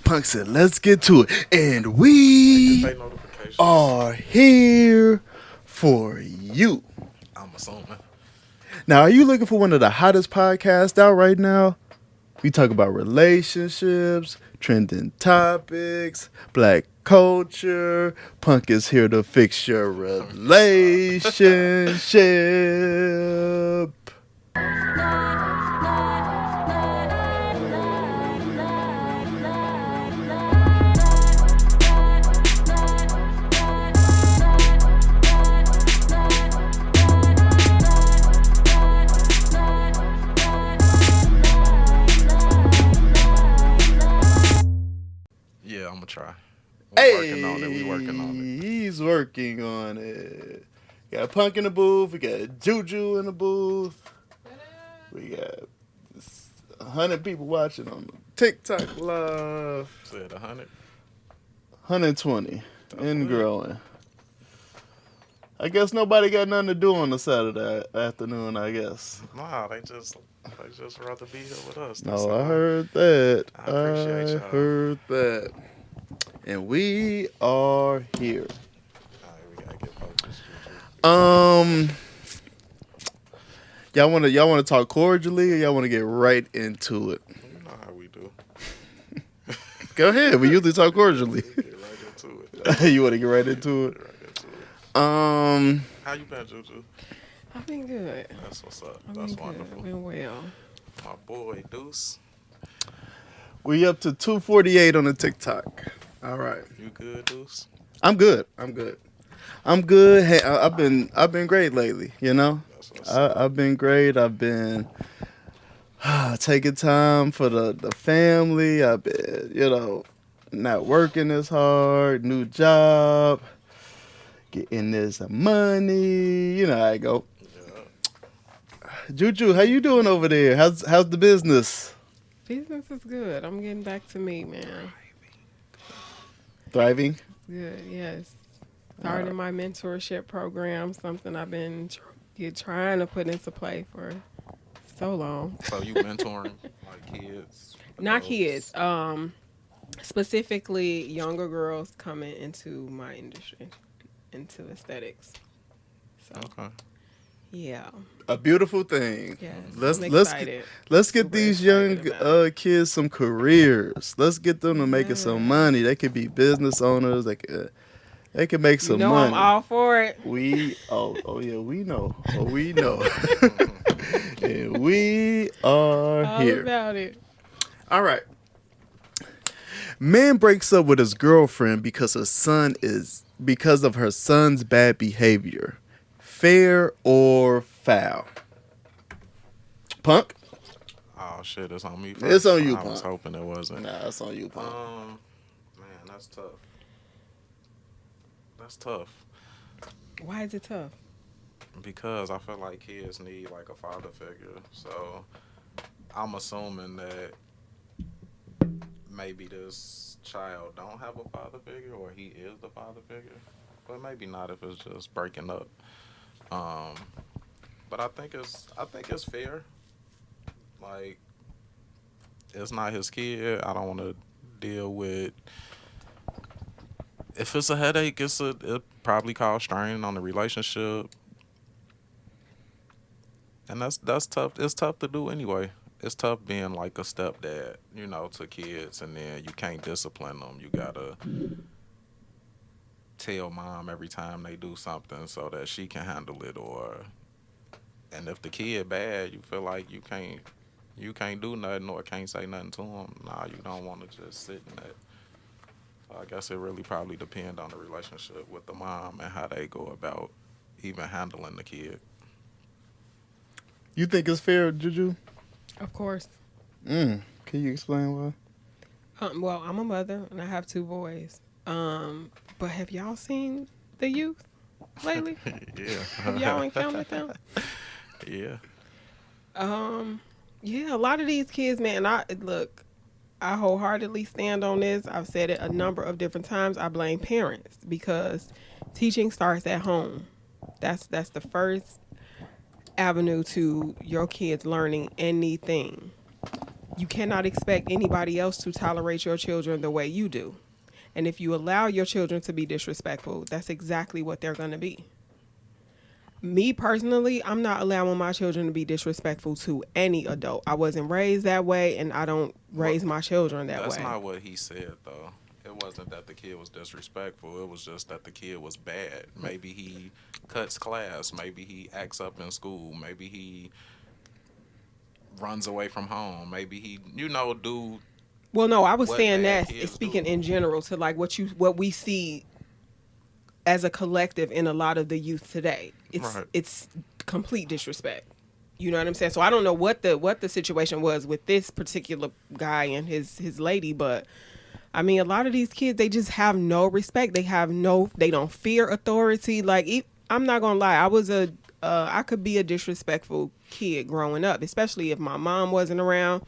Punk said, let's get to it. And we are here for you. I'm assuming. Now, are you looking for one of the hottest podcasts out right now? We talk about relationships, trending topics, black culture. Punk is here to fix your relationship. Yeah, I'm gonna try. Hey, Working on it. We working on it. He's working on it. Got Punk in the booth. We got JuJu in the booth. We got 100 people watching on TikTok live. Said 100. 120 and good. growing. I guess nobody got nothing to do on the Saturday afternoon, I guess. Nah, they just rather be here with us. No, I heard that. I appreciate y'all. Heard that. And we are here. Alright, we gotta get focused. Y'all wanna talk cordially, or y'all wanna get right into it? You know how we do. Go ahead. We usually talk cordially. Get right into it. You wanna get right into it? How you been, JuJu? I've been good. That's what's up. I've That's been wonderful. good. Been well. My boy Deuce. We up to 248 on the TikTok. All right. You good, Deuce? I'm good. Hey, I've been great lately. You know, That's what's up. I've been great. I've been taking time for the family. I've been, not working as hard. New job, getting this money. You know how I go. Yeah. JuJu, how you doing over there? How's the business? Business is good. I'm getting back to me, man. Thriving. Good, yes. Starting my mentorship program, something I've been trying to put into play for so long. So you mentoring like kids? Not adults? kids. Specifically younger girls coming into my industry, into aesthetics. So Okay. yeah. A beautiful thing. Yes. Let's I'm let's excited. let's get Super these young excited about kids some careers. Let's get them to making some money. They could be business owners. They could make some money. I'm all for it. We we know. We know. And we are All here. about it. All right. Man breaks up with his girlfriend because of her son's bad behavior. Fair or foul? Punk? Oh shit, it's on me first. It's on you, I was Punk. hoping it wasn't. Nah, it's on you, Punk. Man, that's tough. That's tough. Why is it tough? Because I feel like kids need like a father figure. So I'm assuming that maybe this child don't have a father figure, or he is the father figure. But maybe not if it's just breaking up. But I think it's fair. Like, it's not his kid. I don't want to deal with. If it's a headache, it probably cause strain on the relationship, and that's tough. It's tough to do anyway. It's tough being like a stepdad, to kids, and then you can't discipline them. You gotta tell mom every time they do something so that she can handle it, and if the kid bad, you feel like you can't do nothing or can't say nothing to him. Nah, you don't want to just sit in that. So I guess it really probably depends on the relationship with the mom and how they go about even handling the kid. You think it's fair, JuJu? Of course. Can you explain why? Well, I'm a mother and I have 2 boys. But have y'all seen the youth lately? Yeah. Have y'all encountered them? Yeah. Yeah, a lot of these kids, man, I wholeheartedly stand on this. I've said it a number of different times. I blame parents because teaching starts at home. That's the first avenue to your kids learning anything. You cannot expect anybody else to tolerate your children the way you do. And if you allow your children to be disrespectful, that's exactly what they're going to be. Me personally, I'm not allowing my children to be disrespectful to any adult. I wasn't raised that way, and I don't raise my children that That's way. not what he said, though. It wasn't that the kid was disrespectful. It was just that the kid was bad. Maybe he cuts class. Maybe he acts up in school. Maybe he runs away from home. Maybe he, do Well, no, I was what saying bad that kids speaking do. in general to like what we see as a collective in a lot of the youth today. Right. It's complete disrespect. You know what I'm saying? So I don't know what the situation was with this particular guy and his lady, but I mean, a lot of these kids, they just have no respect. They don't fear authority. Like, I'm not gonna lie, I could be a disrespectful kid growing up, especially if my mom wasn't around.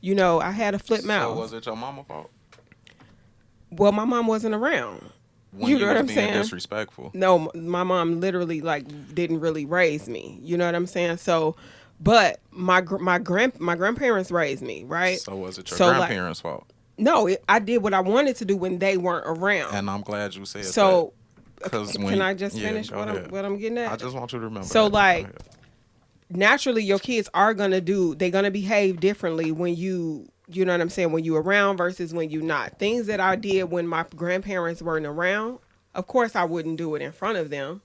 You know, I had a flip mouth. So was it your mama's fault? Well, my mom wasn't around. When You you know what was I'm being saying? disrespectful. No, my mom literally like didn't really raise me. You know what I'm saying? So, but my grandparents raised me, right? So was it your So like, grandparents' fault? no, I did what I wanted to do when they weren't around. And I'm glad you said So, that. Because can I just finish go what ahead. I'm getting at? I just want you to remember. So that. Go like, ahead. naturally your kids they're gonna behave differently when you know what I'm saying, when you around versus when you not. Things that I did when my grandparents weren't around, of course I wouldn't do it in front of them,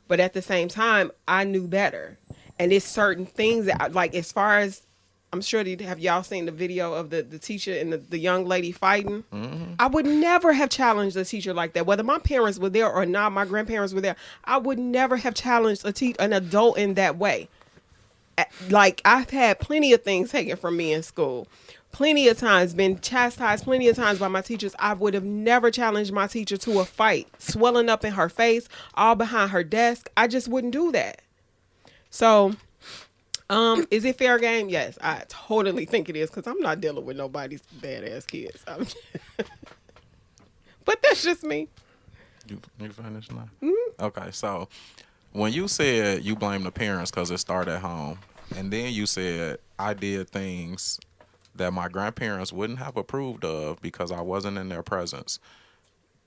but at the same time I knew better. And it's certain things that like, as far as I'm sure have y'all seen the video of the teacher and the young lady fighting? Mm-hmm. I would never have challenged a teacher like that. Whether my parents were there or not, my grandparents were there, I would never have challenged an adult in that way. Like, I've had plenty of things taken from me in school. Plenty of times been chastised, plenty of times by my teachers. I would have never challenged my teacher to a fight, swelling up in her face, all behind her desk. I just wouldn't do that. So, is it fair game? Yes, I totally think it is, because I'm not dealing with nobody's badass kids. But that's just me. You finished now? Mm-hmm. Okay, so when you said you blame the parents because it started at home, and then you said I did things that my grandparents wouldn't have approved of because I wasn't in their presence,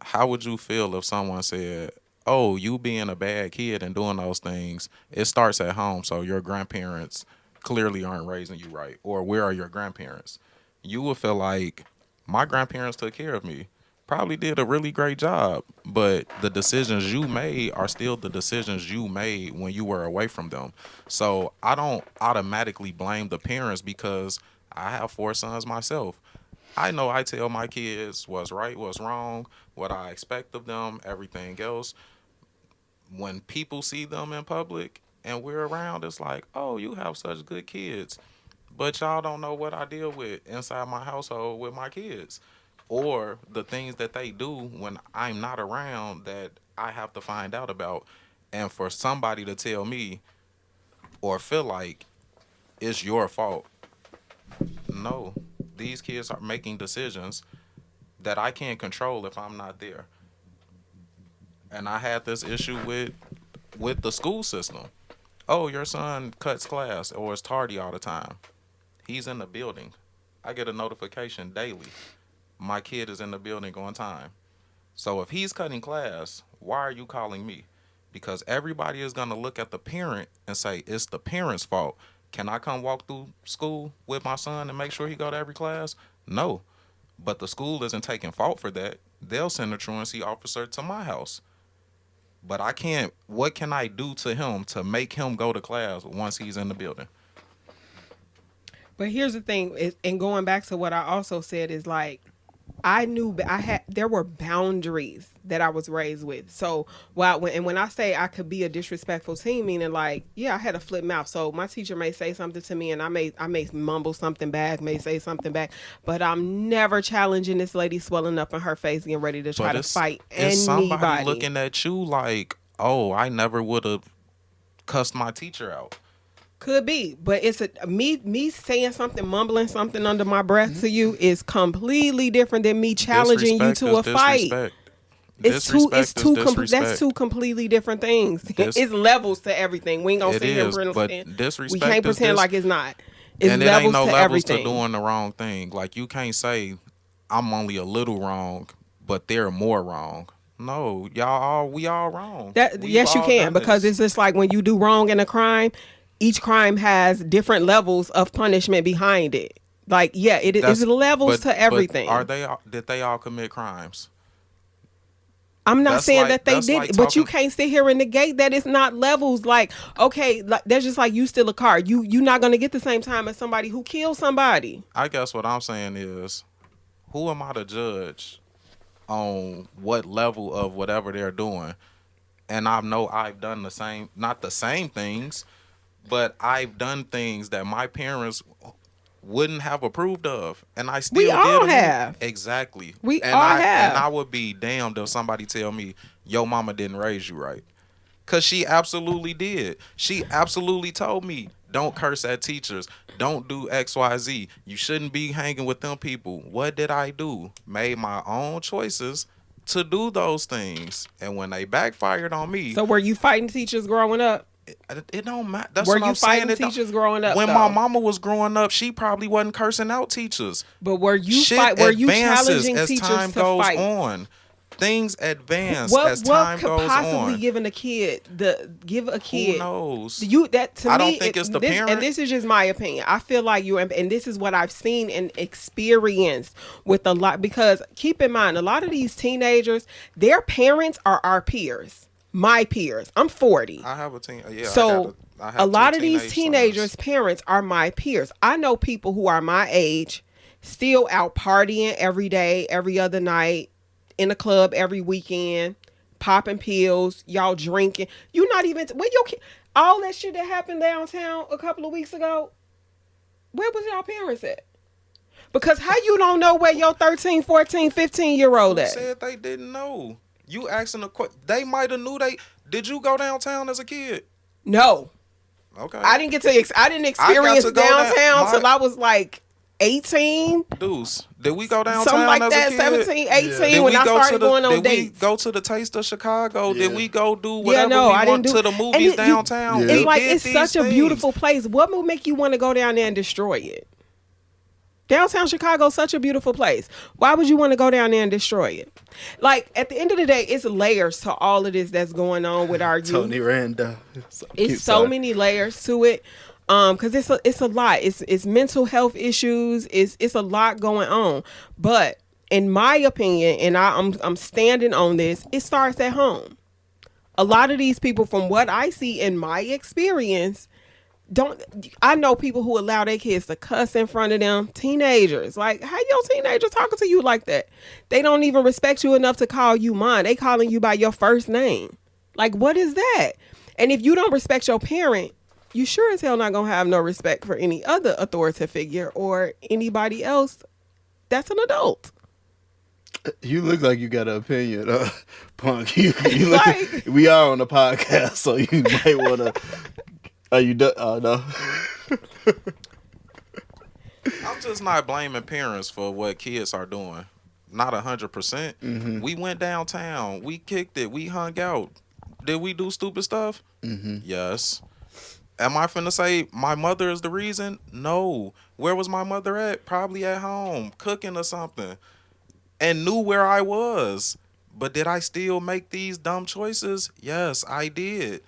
how would you feel if someone said, oh, you being a bad kid and doing those things, it starts at home, so your grandparents clearly aren't raising you right, or where are your grandparents? You would feel like my grandparents took care of me, probably did a really great job, but the decisions you made are still the decisions you made when you were away from them. So I don't automatically blame the parents because I have 4 sons myself. I know I tell my kids what's right, what's wrong, what I expect of them, everything else. When people see them in public and we're around, it's like, oh, you have such good kids. But y'all don't know what I deal with inside my household with my kids, or the things that they do when I'm not around that I have to find out about. And for somebody to tell me or feel like it's your fault, no, these kids are making decisions that I can't control if I'm not there. And I had this issue with the school system. Oh, your son cuts class or is tardy all the time. He's in the building. I get a notification daily. My kid is in the building on time. So if he's cutting class, why are you calling me? Because everybody is going to look at the parent and say, it's the parent's fault. Can I come walk through school with my son and make sure he go to every class? No. But the school isn't taking fault for that. They'll send a truancy officer to my house. But I can't, what can I do to him to make him go to class once he's in the building? But here's the thing, and going back to what I also said is like, there were boundaries that I was raised with. So when I say I could be a disrespectful teen, meaning like, yeah, I had a flip mouth. So my teacher may say something to me and I may mumble something back, may say something back, but I'm never challenging this lady swelling up in her face, getting ready to try to fight it's anybody. Somebody looking at you like, oh, I never would have cussed my teacher out. Could be, but it's me saying something, mumbling something under my breath to you is completely different than me challenging you to a fight. That's two completely different things. It's levels to everything. We ain't gonna sit here and pretend. Disrespect. We can't pretend like it's not. It's And it ain't levels no to levels to everything. doing the wrong thing. Like you can't say I'm only a little wrong, but they're more wrong. No, we all wrong. That We've yes, you all can, done because this. it's just like when you do wrong in a crime, each crime has different levels of punishment behind it. Like yeah, it is That's levels to but are everything. did they all commit crimes? I'm not saying that they That's did, like but you talking. can't sit here and negate that it's not levels. Like, okay, like, that's just like you steal a car. You not gonna get the same time as somebody who killed somebody. I guess what I'm saying is, who am I to judge on what level of whatever they're doing? And I know I've done the same, not the same things, but I've done things that my parents wouldn't have approved of, and I We still did all them have. exactly. We And all I have. would be damned if somebody tell me your mama didn't raise you right, cause she absolutely did. She absolutely told me don't curse at teachers, don't do XYZ. You shouldn't be hanging with them people. What did I do? Made my own choices to do those things, and when they backfired on me, So were you fighting teachers growing up? it don't matter. That's Were what you I'm saying. fighting It don't, teachers growing up when my though? mama was growing up, she probably wasn't cursing out teachers. But Shit were you advances challenging as teachers time to goes fight? on. Things advance What as time could goes possibly on. give a Who kid knows? you that to I me don't think it's the this and parent. this is just my opinion. I feel like you and this is what I've seen and experienced with a lot, because keep in mind a lot of these teenagers, their parents are our peers, my peers. I'm 40. I have a teen. Yeah, So I a have two lot of these teenage teenagers' sons. parents are my peers. I know people who are my age, still out partying every day, every other night, in a club every weekend, popping pills, y'all drinking. You not even where your kid, all that shit that happened downtown a couple of weeks ago. Where was y'all parents at? Because how you don't know where your 13, 14, 15-year old Who at? said they didn't know? You asking a question. They might have knew they. Did you go downtown as a kid? No. Okay. I didn't get to I didn't I got experience to go down. downtown My till I was like 18, Deuce. Did we go something downtown like as a that, kid? 17, Yeah. 18, Did when we I go to started the? going on Did we dates. go to the Taste of Chicago? Did Yeah. we go do Yeah, whatever no, we I didn't want do. to the And movies downtown? Yeah. it's We like did it's these such a things. beautiful place. What would make you want to go down there and destroy it? Downtown Chicago, such a beautiful place. Why would you want to go down there and destroy it? Like at the end of the day, it's layers to all of this that's going on with our youth. Tony Randall. It's so many layers to it. Because it's a lot. It's mental health issues. It's a lot going on. But in my opinion, and I'm standing on this, it starts at home. A lot of these people, from what I see in my experience, don't. I know people who allow their kids to cuss in front of them. Teenagers, like, how your teenager talking to you like that? They don't even respect you enough to call you mine. They calling you by your first name. Like, what is that? And if you don't respect your parent, you sure as hell not gonna have no respect for any other authoritative figure or anybody else that's an adult. You look like you got an opinion, Punk. You look. Like- We are on the podcast, so you might want to. Are you done? Oh no. I'm just not blaming parents for what kids are doing. Not 100%. We went downtown. We kicked it. We hung out. Did we do stupid stuff? Yes. Am I finna say my mother is the reason? No. Where was my mother at? Probably at home, cooking or something, and knew where I was. But did I still make these dumb choices? Yes, I did.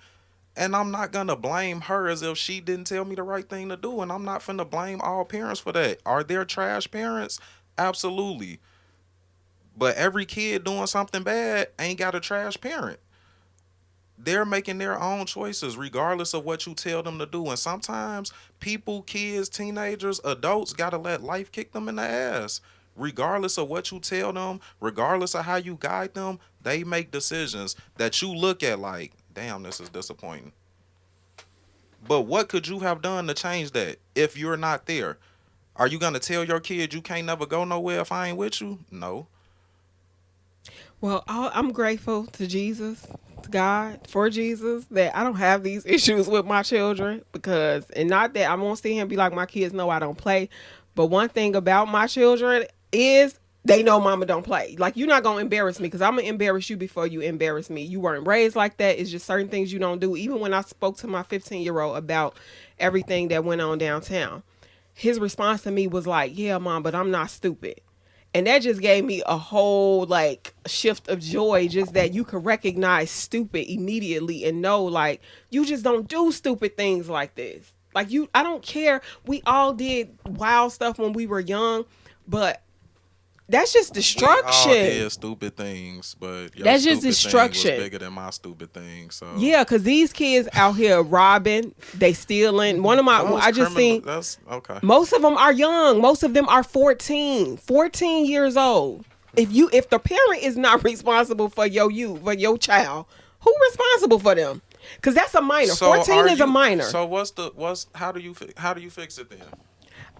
And I'm not gonna blame her as if she didn't tell me the right thing to do. And I'm not finna blame all parents for that. Are there trash parents? Absolutely. But every kid doing something bad ain't got a trash parent. They're making their own choices regardless of what you tell them to do. And sometimes people, kids, teenagers, adults gotta let life kick them in the ass. Regardless of what you tell them, regardless of how you guide them, they make decisions that you look at like, damn, this is disappointing. But what could you have done to change that if you're not there? Are you gonna tell your kid you can't never go nowhere if I ain't with you? No. Well, I'm grateful to Jesus, to God, for Jesus, that I don't have these issues with my children, because, and not that I won't sit here and be like, my kids know I don't play. But one thing about my children is they know mama don't play. Like, you're not going to embarrass me, because I'm going to embarrass you before you embarrass me. You weren't raised like that. It's just certain things you don't do. Even when I spoke to my 15-year-old about everything that went on downtown, his response to me was like, "Yeah, mom, but I'm not stupid." And that just gave me a whole like shift of joy, just that you could recognize stupid immediately and know like you just don't do stupid things like this. Like I don't care. We all did wild stuff when we were young, but that's just We all destruction. did stupid things, but your That's just stupid thing was destruction. bigger than my stupid thing. So Yeah, cause these kids out here robbing, they stealing. One of my, those I just criminal. seen That's okay. most of them are young. Most of them are 14 years old. If the parent is not responsible for for your child, who responsible for them? Cause that's a minor. So 14 is a minor. So how do you fix it then?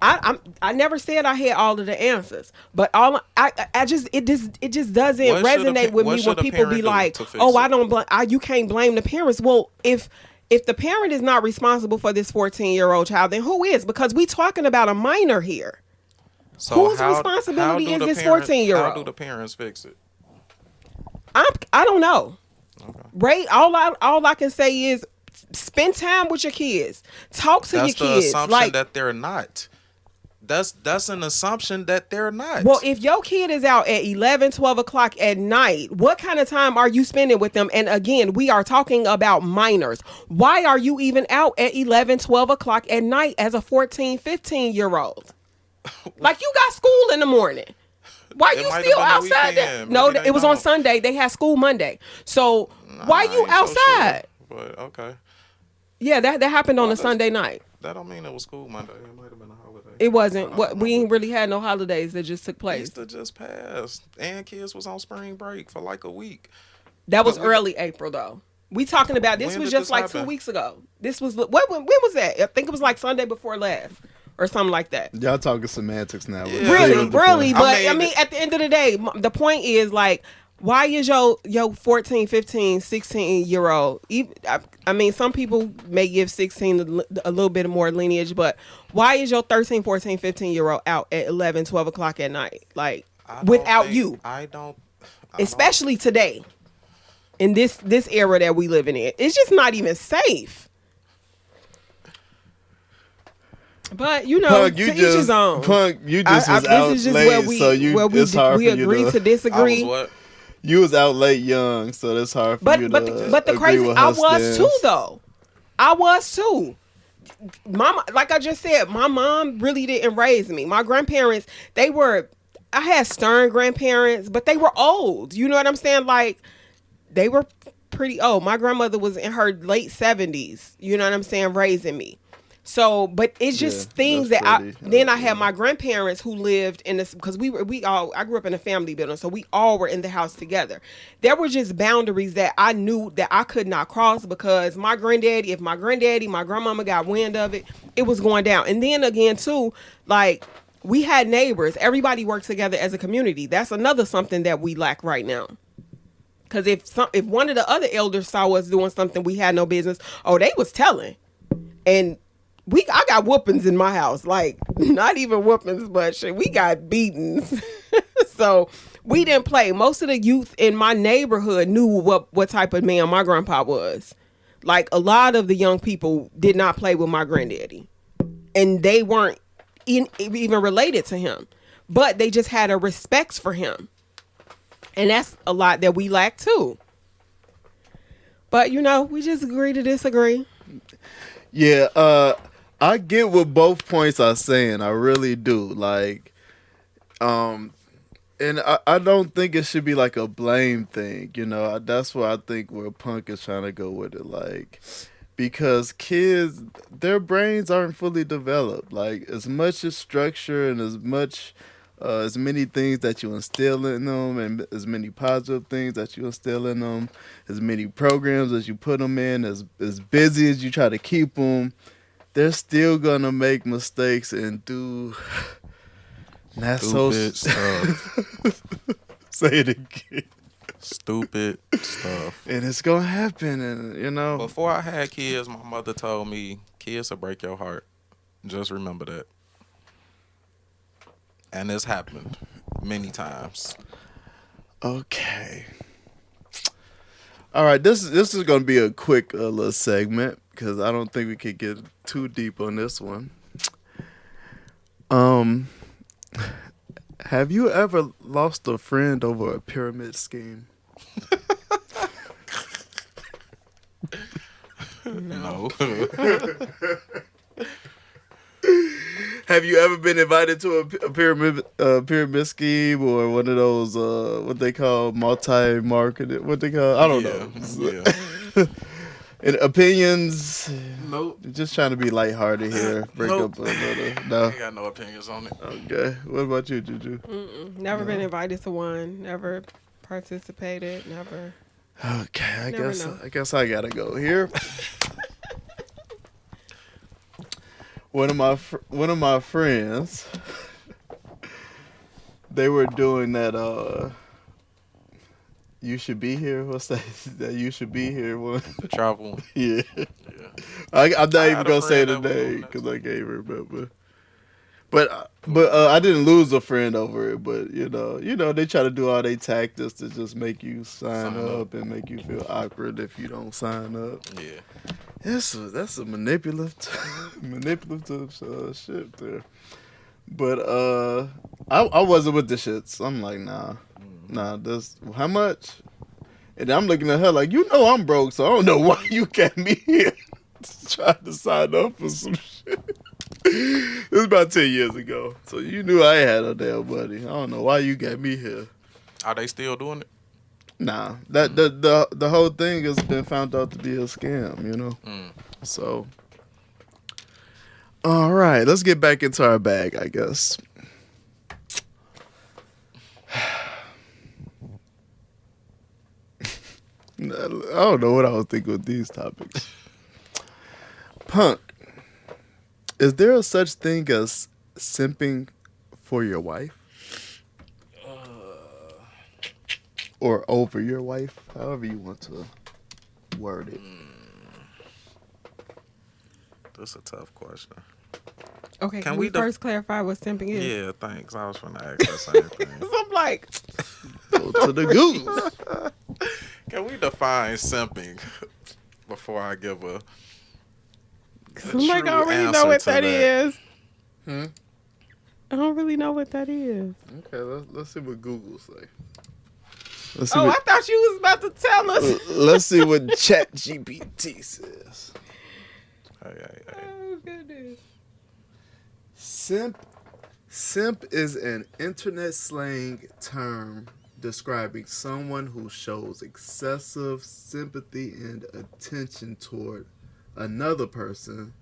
I never said I had all of the answers, but I just it just doesn't What should a resonate pa- with what me when should a people be parent do like, to fix "Oh, I it? don't you can't blame the parents." Well, if the parent is not responsible for this 14-year-old child, then who is? Because we talking about a minor here. So Whose responsibility is this 14-year-old? How do the parents fix it? I don't know. Okay. Right? All I can say is spend time with your kids. Talk to That's your the kids. assumption Like, that they're not. That's an assumption that they're not. well, if your kid is out at 11, 12 o'clock at night, what kind of time are you spending with them? And again, we are talking about minors. Why are you even out at 11, 12 o'clock at night as a 14, 15-year-old? Like, you got school in the morning. Why It you might still have been the outside? weekend. No, Maybe they it was on don't. Sunday. They had school Monday. So why I you ain't so sure, outside? but okay. Yeah, that happened on Well, a Sunday night. That don't mean it was school Monday. It might have been a holiday. It wasn't. I What don't we know. ain't really had no holidays that just took place. Easter just passed, and kids was on spring break for like a week. That was But we- early April though. We talking about this When was did just this like happen? 2 weeks ago. This was when was that? I think it was like Sunday before last or something like that. Y'all talking semantics now. Yeah. Really, Clear the really. point. But I I mean, mean, at the end of the day, the point is like, why is your 14, 15, 16-year-old? I mean, some people may give 16 a little bit more lineage, but why is your 13, 14, 15-year-old out at 11, 12 o'clock at night? Like, I don't without think- you? I don't. Especially today, in this era that we living in, it's just not even safe. But you know, Punk, to each his own. Punk, you just was this out is just late, where we so you it's hard we for you agree to to. I disagree. was what? You was out late young, so that's hard for you But to. but the agree crazy, with I her was stance. too though. I was too. Mama, like I just said, my mom really didn't raise me. My grandparents, I had stern grandparents, but they were old. You know what I'm saying? Like, they were pretty old. My grandmother was in her late 70s. You know what I'm saying? Raising me. So, but it's just Yeah, things that's that pretty, then I had yeah. my grandparents who lived in this, because I grew up in a family building, so we all were in the house together. There were just boundaries that I knew that I could not cross, because if my grandmama got wind of it, it was going down. And then again too, like, we had neighbors. Everybody worked together as a community. That's another something that we lack right now. Because if one of the other elders saw us doing something we had no business, oh, they was telling. And I got whoopings in my house, like, not even whoopings, but shit, we got beatings. So we didn't play. Most of the youth in my neighborhood knew what type of man my grandpa was. Like, a lot of the young people did not play with my granddaddy, and they weren't even related to him, but they just had a respect for him, and that's a lot that we lack too. But you know, we just agree to disagree. Yeah, I get what both points are saying. I really do. Like, and I don't think it should be like a blame thing. You know, that's where I think where Punk is trying to go with it. Like, because kids, their brains aren't fully developed. Like, as much as structure and as many things that you instill in them, and as many positive things that you instill in them, as many programs as you put them in, as busy as you try to keep them, they're still gonna make mistakes and do not so. Stupid stuff. Say it again. Stupid stuff. And it's gonna happen, and you know. Before I had kids, my mother told me, kids will break your heart. Just remember that. And it's happened many times. Okay. All right, this is gonna be a quick little segment because I don't think we could get too deep on this one. Um, have you ever lost a friend over a pyramid scheme? No. No. Have you ever been invited to a pyramid scheme or one of those what they call multi-marketed? What they call? I don't know. Yeah. And opinions. Nope. Just trying to be lighthearted here. Break Nope. up a little. I No. ain't got no opinions on it. Okay. What about you, Juju? Never been invited to one. Never participated. Never. Okay. Never know. I guess I gotta go here. One of my friends, they were doing that. You should be here. What's that? That you should be here one. The travel. Yeah. Yeah. I'm not I even had a gonna say friend the that was doing name that because too. I can't remember. But I didn't lose a friend over it. But they try to do all they tactics to just make you sign up and make you feel awkward if you don't sign up. Yeah. That's a manipulative shit there. But I wasn't with the shits. I'm like, nah. This how much? And I'm looking at her like, I'm broke, so I don't know why you got me here trying to sign up for some shit. It was about 10 years ago, so you knew I had a damn money. I don't know why you got me here. Are they still doing it? Nah, that the whole thing has been found out to be a scam. So, all right, let's get back into our bag, I guess. I don't know what I was thinking with these topics. Punk, is there a such thing as simping for your wife? Or over your wife? However you want to word it. That's a tough question. Okay, Can can we we first clarify what simping is? Yeah, thanks. I was going to ask the same thing. So I'm like, Go to the goose. Can we define simping before I give a I'm like, I don't really know what that is. I don't really know what that is. Okay, let's see what Google say. Let's Oh, I thought you was about to tell us. let's see what ChatGPT says. Hey. Oh, goodness. Simp is an internet slang term describing someone who shows excessive sympathy and attention toward another person,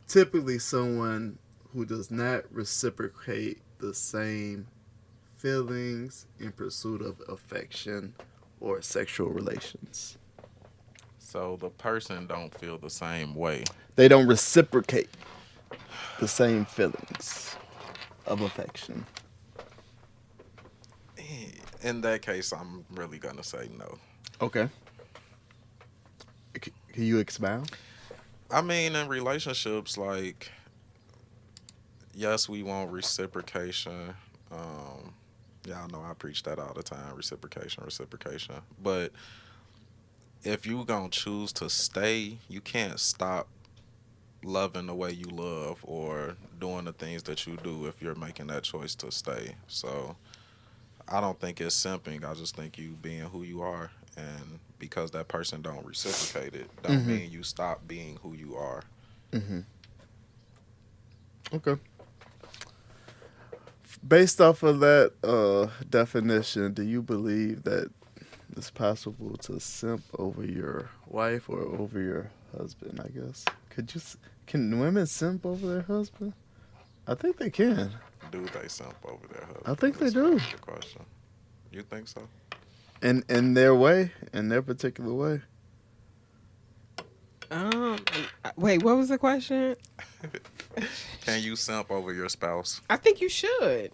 typically someone who does not reciprocate the same feelings in pursuit of affection or sexual relations. So the person don't feel the same way. They don't reciprocate the same feelings of affection. In that case, I'm really going to say no. Okay. Can you expound? I mean, in relationships, like, yes, we want reciprocation. Y'all know I preach that all the time, reciprocation. But if you going to choose to stay, you can't stop loving the way you love or doing the things that you do if you're making that choice to stay. So I don't think it's simping. I just think you being who you are, and because that person don't reciprocate it, don't mean you stop being who you are. Okay. Based off of that definition, do you believe that it's possible to simp over your wife or over your husband? I guess. Can women simp over their husband? I think they can. Do they simp over their husband? I think they That's do. the question. You think so? In their way, in their particular way. Wait, what was the question? Can you simp over your spouse? I think you should.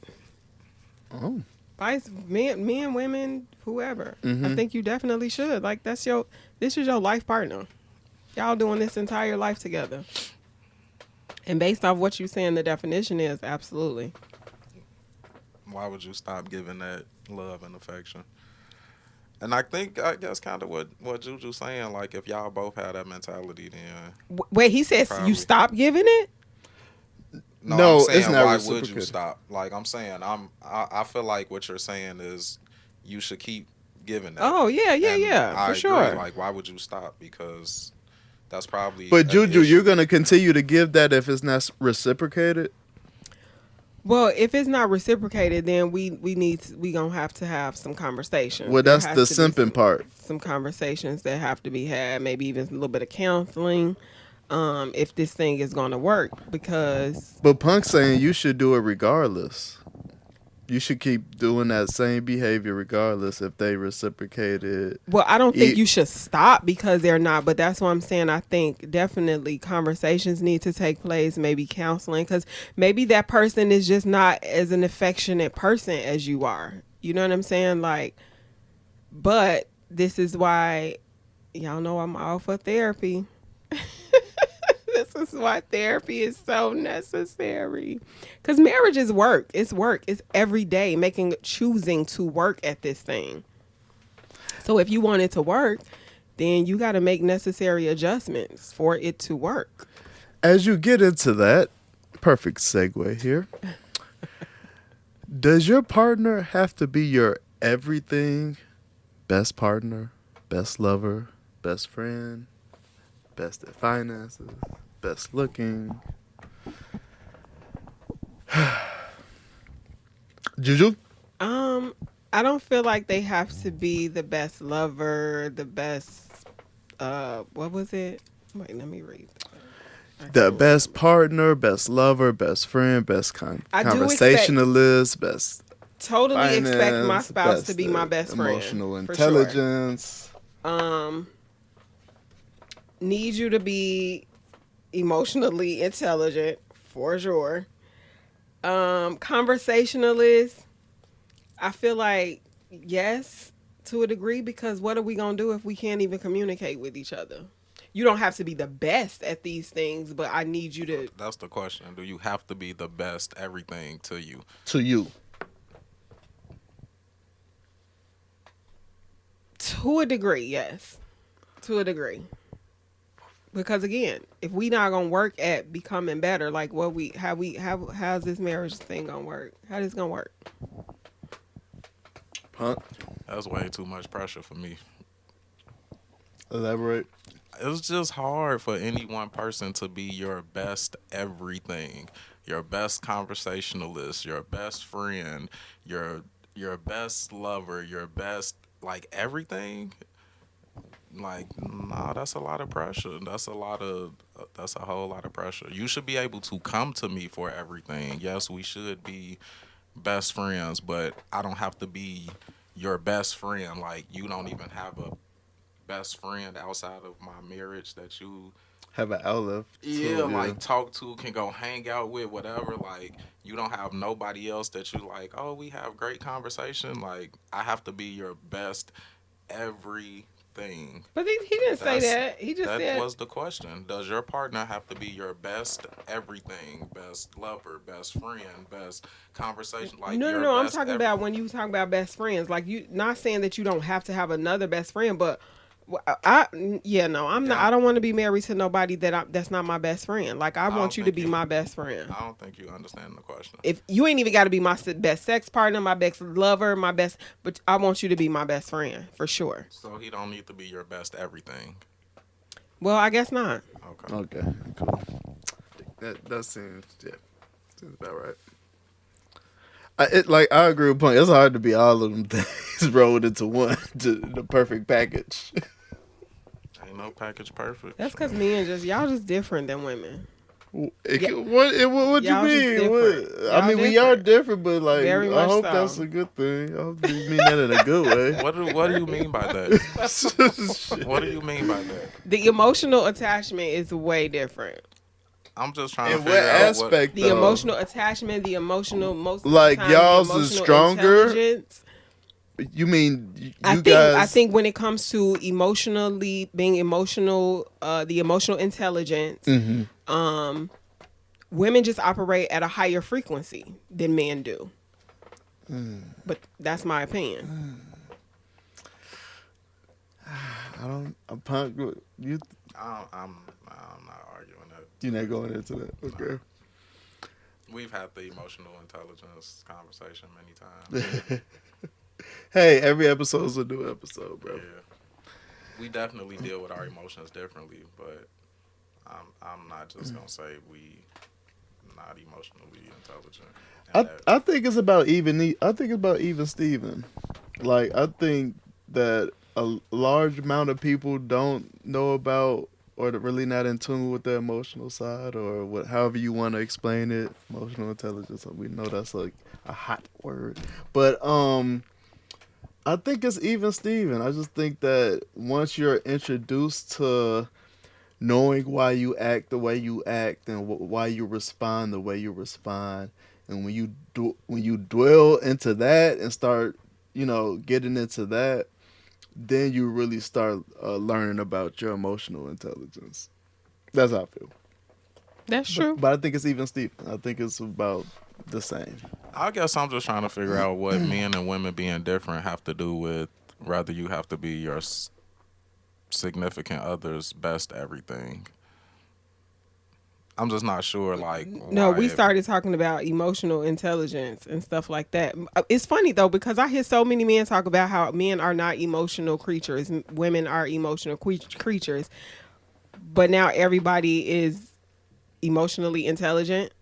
Oh. Vice men, women, whoever. I think you definitely should. Like this is your life partner. Y'all doing this entire life together. And based off what you saying the definition is, absolutely. Why would you stop giving that love and affection? And I guess kind of what JuJu's saying, like if y'all both have that mentality, then Wait, he says Probably. you stop giving it? No, I'm No, it's saying not why would you reciprocated. stop? Like I'm saying, I feel like what you're saying is you should keep giving that. Oh yeah, yeah, And yeah, I for agree. sure. Like why would you stop? Because that's probably But an Juju, you're issue. gonna continue to give that if it's not reciprocated. Well, if it's not reciprocated, then we gonna have to have some conversations. Well, There that's the has to be simping part. some conversations that have to be had. Maybe even a little bit of counseling, if this thing is gonna work. Because But Punk's saying you should do it regardless. You should keep doing that same behavior regardless if they reciprocated. well, I don't think E- you should stop because they're not. But that's what I'm saying. I think definitely conversations need to take place. Maybe counseling, because maybe that person is just not as an affectionate person as you are. You know what I'm saying? Like, but this is why y'all know I'm all for therapy. This is why therapy is so necessary. Because marriage is work. It's work. It's every day choosing to work at this thing. So if you want it to work, then you got to make necessary adjustments for it to work. As you get into that, perfect segue here. Does your partner have to be your everything? Best partner, best lover, best friend, best at finances, best looking. Juju? I don't feel like they have to be the best lover, the best what was it? Wait, let me read. The best partner, best lover, best friend, best I do conversationalist, best totally expect my finance, spouse to best be my best friend. emotional For sure. intelligence. Need you to be emotionally intelligent for sure. Conversationalist, I feel like yes, to a degree, because what are we gonna do if we can't even communicate with each other? You don't have to be the best at these things, but I need you That's the question. Do you have to be the best everything to you? To you. to a degree, yes. To a degree. Because again, if we not gonna work at becoming better, like how's this marriage thing gonna work? How this gonna work? Punk. That's way too much pressure for me. Elaborate. It's just hard for any one person to be your best everything, your best conversationalist, your best friend, your best lover, your best like everything. Like, nah, that's a lot of pressure. That's a whole lot of pressure. You should be able to come to me for everything. Yes, we should be best friends, but I don't have to be your best friend. Like, you don't even have a best friend outside of my marriage that you Have an outlet. like talk to, can go hang out with, whatever. Like, you don't have nobody else that you like, oh, we have great conversation. Like, I have to be your best everything. But he didn't say That's that. He just that said was the question. Does your partner have to be your best everything, best lover, best friend, best conversation? Like no, no, your no. I'm best talking about when you talk about best friends. Like you, not saying that you don't have to have another best friend, but yeah, no, I'm not. Yeah, I don't want to be married to nobody that's not my best friend. Like I I want don't you to think be my best friend. I don't think you understand the question. If you ain't even got to be my best sex partner, my best lover, my best, but I want you to be my best friend for sure. So he don't need to be your best everything. Well, I guess not. Okay. Okay, cool. That seems seems about right. I agree with Punk. It's hard to be all of them things rolled into one, the perfect package. Ain't no package perfect. That's because men y'all just different than women. What you Y'all just mean? different. What, I mean, we are different, but like, Very I much hope so. that's a good thing. I hope you mean that in a good way. What do you mean by that? What do you mean by that? The emotional attachment is way different. I'm just trying to In what figure out aspect? The though? emotional attachment, the emotional most of Like, the time, y'all's the is emotional stronger? intelligence. You mean you I guys? think when it comes to emotionally being emotional, the emotional intelligence, Mm-hmm. women just operate at a higher frequency than men do. But that's my opinion. I don't. I'm Punk. You I'm not arguing that. you're not going into that. Okay. We've had the emotional intelligence conversation many times. Hey, every episode's a new episode, bro. Yeah, we definitely deal with our emotions differently, but I'm not just gonna say we not emotionally intelligent. And that I think it's about even. I think it's about even Steven. Like I think that a large amount of people don't know about or they're really not in tune with their emotional side or what however you want to explain it. Emotional intelligence. We know that's like a hot word, but I think it's even Steven. I just think that once you're introduced to knowing why you act the way you act and why you respond the way you respond, and when you dwell into that and start, getting into that, then you really start learning about your emotional intelligence. That's how I feel. That's But true. but I think it's even Steven. I think it's about the same. I guess I'm just trying to figure out what men and women being different have to do with whether you have to be your significant other's best everything. I'm just not sure, like, No, why we it, started talking about emotional intelligence and stuff like that. It's funny though because I hear so many men talk about how men are not emotional creatures, women are emotional creatures, but now everybody is emotionally intelligent.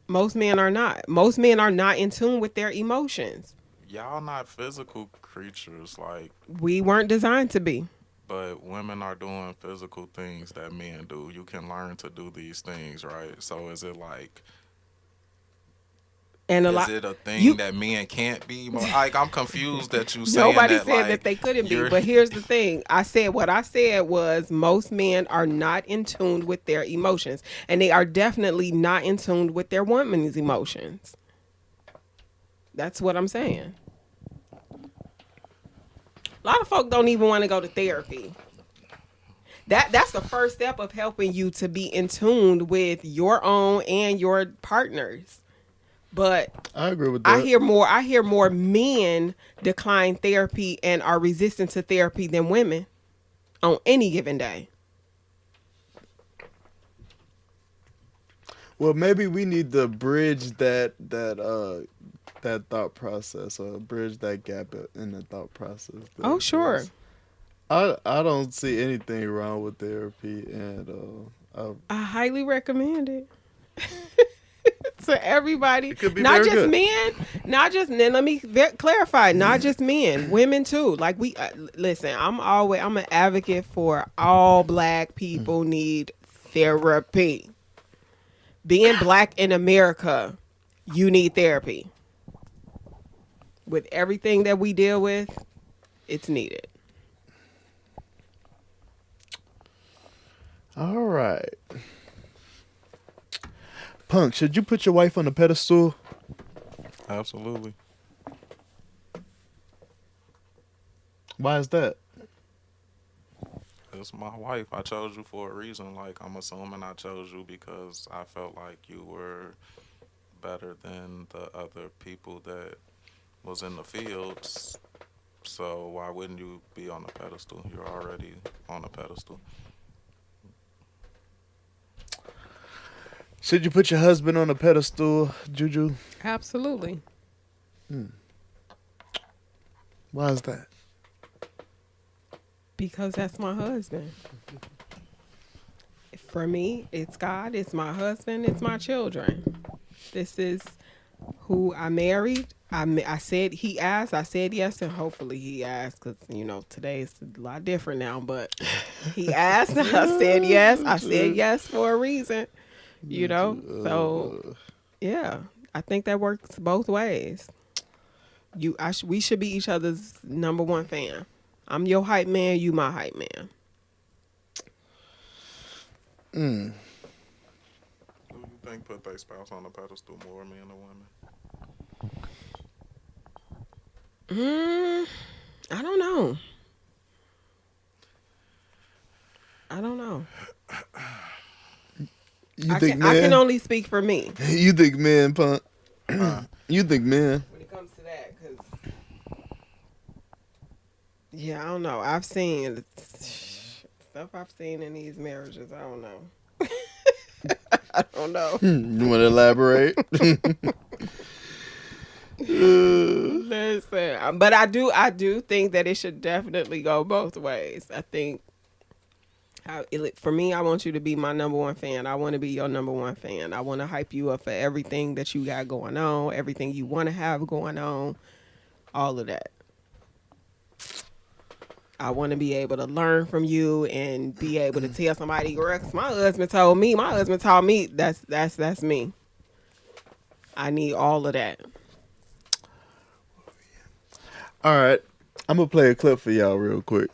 Most men are not. Most men are not in tune with their emotions. y'all not physical creatures, like, We weren't designed to be. but women are doing physical things that men do. You can learn to do these things, right? So is it like, And a is lot it a thing you that men can't be? Like, I'm confused that you saying nobody that, said that like, they couldn't be, you're, but here's the thing. I said what I said was most men are not in tune with their emotions, and they are definitely not in tune with their woman's emotions. That's what I'm saying. A lot of folk don't even want to go to therapy. That's the first step of helping you to be in tune with your own and your partners. But I agree with that. I hear more men decline therapy and are resistant to therapy than women on any given day. Well, maybe we need to bridge that thought process or bridge that gap in the thought process. Oh, There, sure. 'cause I don't see anything wrong with therapy, and I highly recommend it. To everybody, it could be not very just good. men, not just then let me clarify, not just men, women too. Like we listen, I'm an advocate for all black people need therapy. Being black in America, you need therapy. With everything that we deal with, it's needed. All right, Punk. Should you put your wife on a pedestal? absolutely. Why is that? It's my wife. I chose you for a reason. Like, I'm assuming I chose you because I felt like you were better than the other people that was in the fields. So why wouldn't you be on a pedestal? You're already on a pedestal. Should you put your husband on a pedestal, Juju? Absolutely. Why is that? Because that's my husband. For me, it's God, it's my husband, it's my children. This is who I married. I said he asked, I said yes, and hopefully he asked because, today is a lot different now. But he asked, I said yes. I said yes for a reason, So, yeah, I think that works both ways. We should be each other's number one fan. I'm your hype man, you my hype man. Mm. Who you think put their spouse on a pedestal more, men or women? Mm, I don't know. I don't know. You I think can I can men? only speak for me You think men, Punk? Huh? You think men? when it comes to that, because yeah, I don't know. I've seen stuff I've seen in these marriages. I don't know. I don't know. You want to elaborate? Listen, but I do think that it should definitely go both ways. I think for me, I want you to be my number one fan. I want to be your number one fan. I want to hype you up for everything that you got going on, everything you want to have going on, all of that. I want to be able to learn from you and be able to tell somebody, girl, 'cause my husband told me. That's me. I need all of that. All right. I'm going to play a clip for y'all real quick.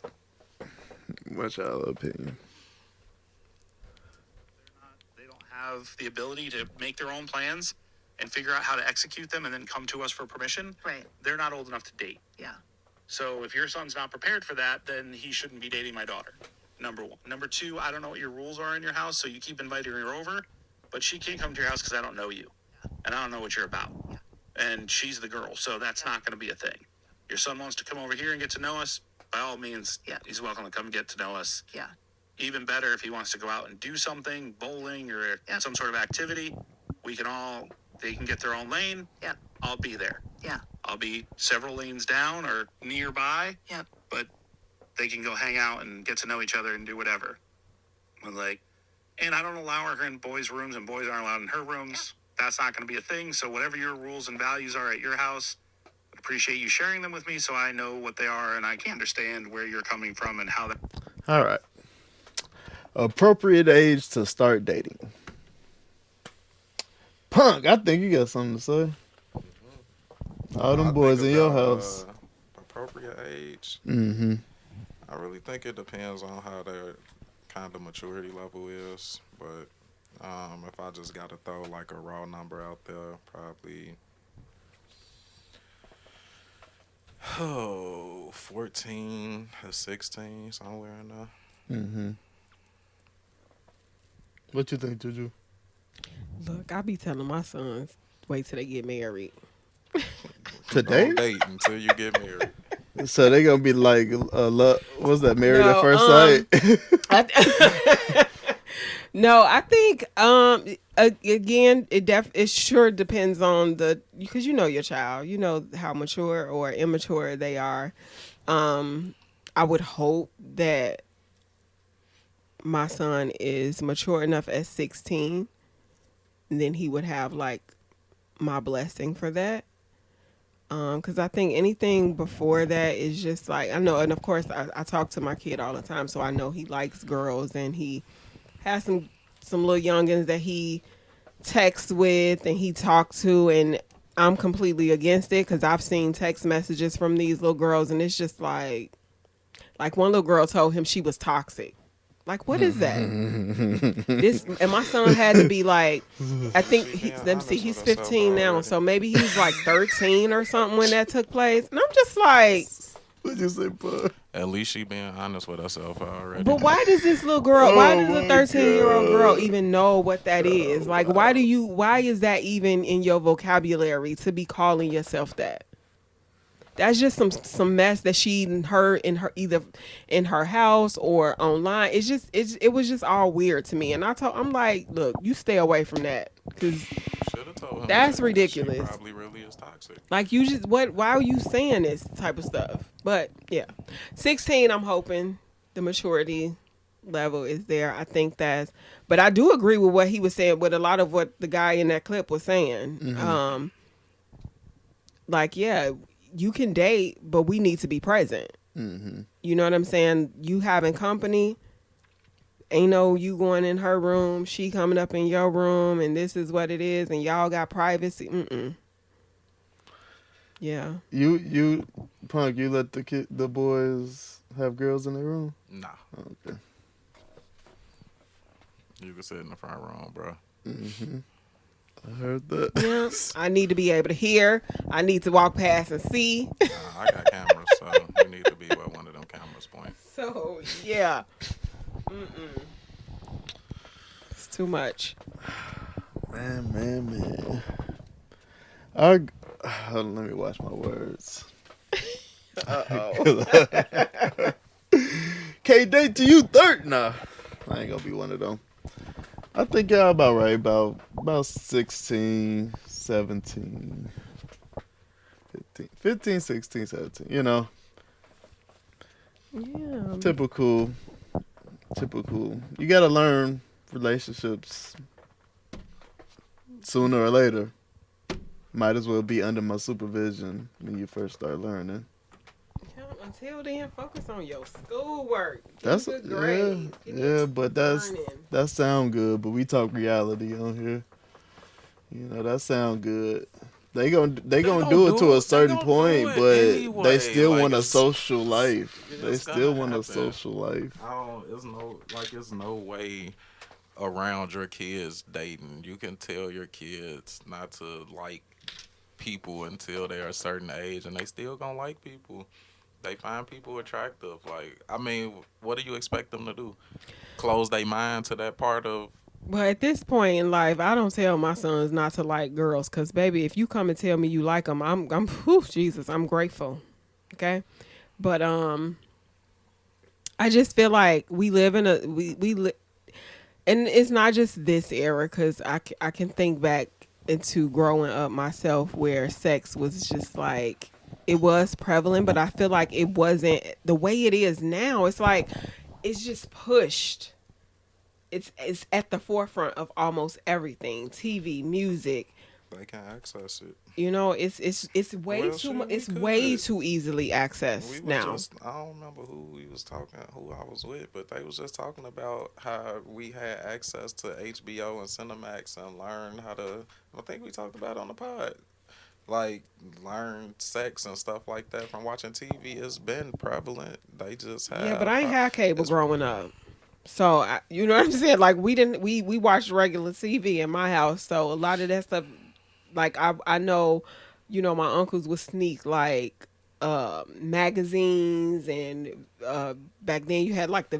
What's y'all opinion? They don't have the ability to make their own plans and figure out how to execute them and then come to us for permission. Right. They're not old enough to date. Yeah. So if your son's not prepared for that, then he shouldn't be dating my daughter. Number one. Number two, I don't know what your rules are in your house, so you keep inviting her over, but she can't come to your house because I don't know you. And I don't know what you're about. And she's the girl, so that's not going to be a thing. Your son wants to come over here and get to know us, by all means, he's welcome to come get to know us. Yeah. Even better if he wants to go out and do something, bowling or some sort of activity, they can get their own lane. Yeah. I'll be there. Yeah. I'll be several lanes down or nearby. Yep. But they can go hang out and get to know each other and do whatever. And I don't allow her in boys' rooms and boys aren't allowed in her rooms. Yeah. That's not going to be a thing. So whatever your rules and values are at your house, I appreciate you sharing them with me so I know what they are and I can understand where you're coming from and how that. All right. Appropriate age to start dating. Punk, I think you got something to say. All them boys in your house. Appropriate age. Mm-hmm. I really think it depends on how their kind of maturity level is. But if I just got to throw like a raw number out there, probably 14 or 16, somewhere in there. Mm-hmm. What you think, JuJu? Look, I be telling my sons, wait till they get married. Today? Don't date until you get married. So they gonna be like, what's that? Married at first sight? No, I think again, it sure depends on because you know your child, you know how mature or immature they are. I would hope that my son is mature enough at 16, and then he would have like my blessing for that. Because I think anything before that is just like, I know, and of course I talk to my kid all the time, so I know he likes girls, and he has some little youngins that he texts with and he talks to, and I'm completely against it because I've seen text messages from these little girls, and it's just like one little girl told him she was toxic. Like, what is that? And my son had to be like, I think he's 15 now, so maybe he's like 13 or something when that took place. And I'm just like, What'd you say, bud? At least she being honest with herself already. but why does this little girl, why does a 13-year-old girl even know what that is? Like, why is that even in your vocabulary to be calling yourself that? That's just some mess that she and her either in her house or online. It was just all weird to me. And I'm like, look, you stay away from that because that's ridiculous. She probably really is toxic. Like, why are you saying this type of stuff? But yeah, 16, I'm hoping the maturity level is there. I think but I do agree with what he was saying, with a lot of what the guy in that clip was saying. Mm-hmm. Like, yeah, you can date, but we need to be present. Mm-hmm. You know what I'm saying? You having company. Ain't no you going in her room, she coming up in your room, and this is what it is, and y'all got privacy. Mm-mm. Yeah. You Punk, you let the boys have girls in their room? Nah. Okay. You can sit in the front room, bro. Mm-hmm. I heard that. Yeah. I need to be able to hear. I need to walk past and see. I got cameras, so you need to be where one of them cameras point. So, yeah. Mm-mm. It's too much. Man. Hold on, let me watch my words. Can't date till you 30. Nah, I ain't gonna be one of them. I think y'all about right. About 16, 17, 15, 16, 17. You know, Yeah. typical, typical. You gotta learn relationships sooner or later. Might as well be under my supervision when you first start learning. Yeah, until then, focus on your schoolwork. Get That's good yeah, grades. Get yeah, that but learning. that sound good. But we talk reality on here. You know that sound good. They gonna do it to a They certain gonna do point, it but they anyway. still Like want a social life. They it's still gonna want a happen. social life. I don't. It's no way around your kids dating. You can tell your kids not to like people until they're a certain age, and they still gonna like people. They find people attractive. Like, I mean, what do you expect them to do? Close their mind to that part of. But at this point in life, I don't tell my sons not to like girls, cause baby, if you come and tell me you like them, whew, Jesus, I'm grateful. Okay, but I just feel like we live in a and it's not just this era, cause I can think back into growing up myself where sex was just like it was prevalent, but I feel like it wasn't the way it is now. It's like it's just pushed. It's at the forefront of almost everything, TV, music. They can access it. You know, it's way Well, too shit, we it's way could. too easily We accessed was now. just, I don't remember who I was with, but they was just talking about how we had access to HBO and Cinemax and learned how to, I think we talked about it on the pod, like learn sex and stuff like that from watching TV. It's been prevalent. They just Yeah, but have, I ain't had cable it's, growing up. So you know what I'm saying? Like we watched regular TV in my house. So a lot of that stuff, like I know, you know, my uncles would sneak like magazines and back then you had like the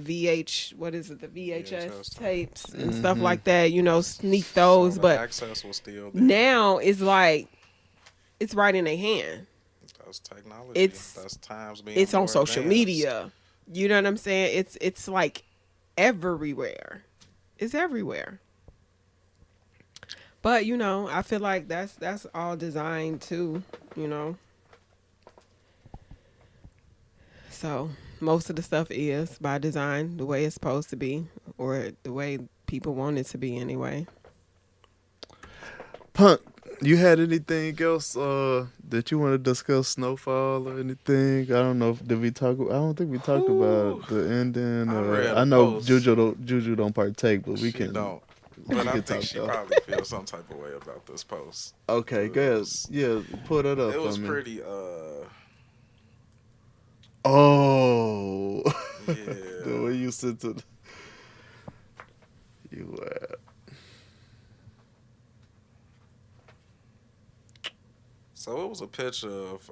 what is it, the VHS VHS tape. tapes and stuff Mm-hmm. like that. You know, sneak So those. the But access was still there. now it's like it's right in their hand. That's technology. It's That's times being it's on more social advanced. media. You know what I'm saying? It's like everywhere. It's everywhere. But you know, I feel like that's all designed too, you know. So most of the stuff is by design, the way it's supposed to be, or the way people want it to be anyway. Punk, you had anything else that you want to discuss? Snowfall or anything? I don't know. Did we talk? I don't think we talked Whew. about the ending. I Or read I a know post. Juju don't partake, but She don't. we But I can think talk she though. probably feels some type of way about this post. Okay, go ahead. 'Cause Yeah, pull that up it for was me. pretty Oh, the yeah. way you said to you. So it was a picture of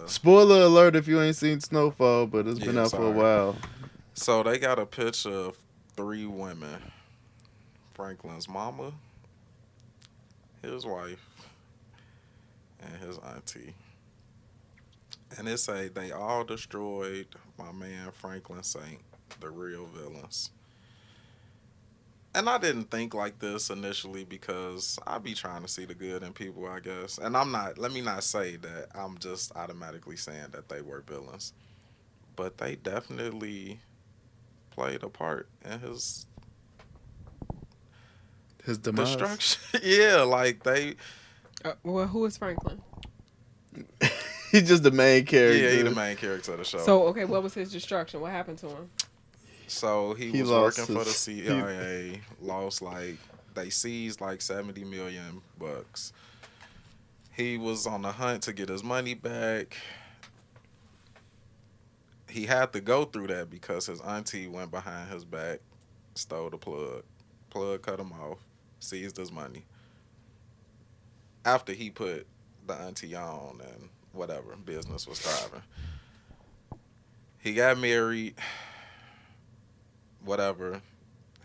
Spoiler alert if you ain't seen Snowfall, but it's been yeah, out for a sorry. while. So they got a picture of three women. Franklin's mama, his wife, and his auntie. And it say they all destroyed my man Franklin Saint, the real villains. And I didn't think like this initially because I be trying to see the good in people, I guess. And I'm not, let me not say that I'm just automatically saying that they were villains. But they definitely played a part in his His demise. destruction. Yeah, like they, Well, who is Franklin? He's just the main yeah, he the character. main character of the show. So okay, what was his destruction? What happened to him? So he He was lost working for the his. CIA, lost like, they seized like 70 million bucks. He was on the hunt to get his money back. He had to go through that because his auntie went behind his back, stole the plug. Plug cut him off, seized his money. After he put the auntie on and whatever, business was thriving. He got married, whatever.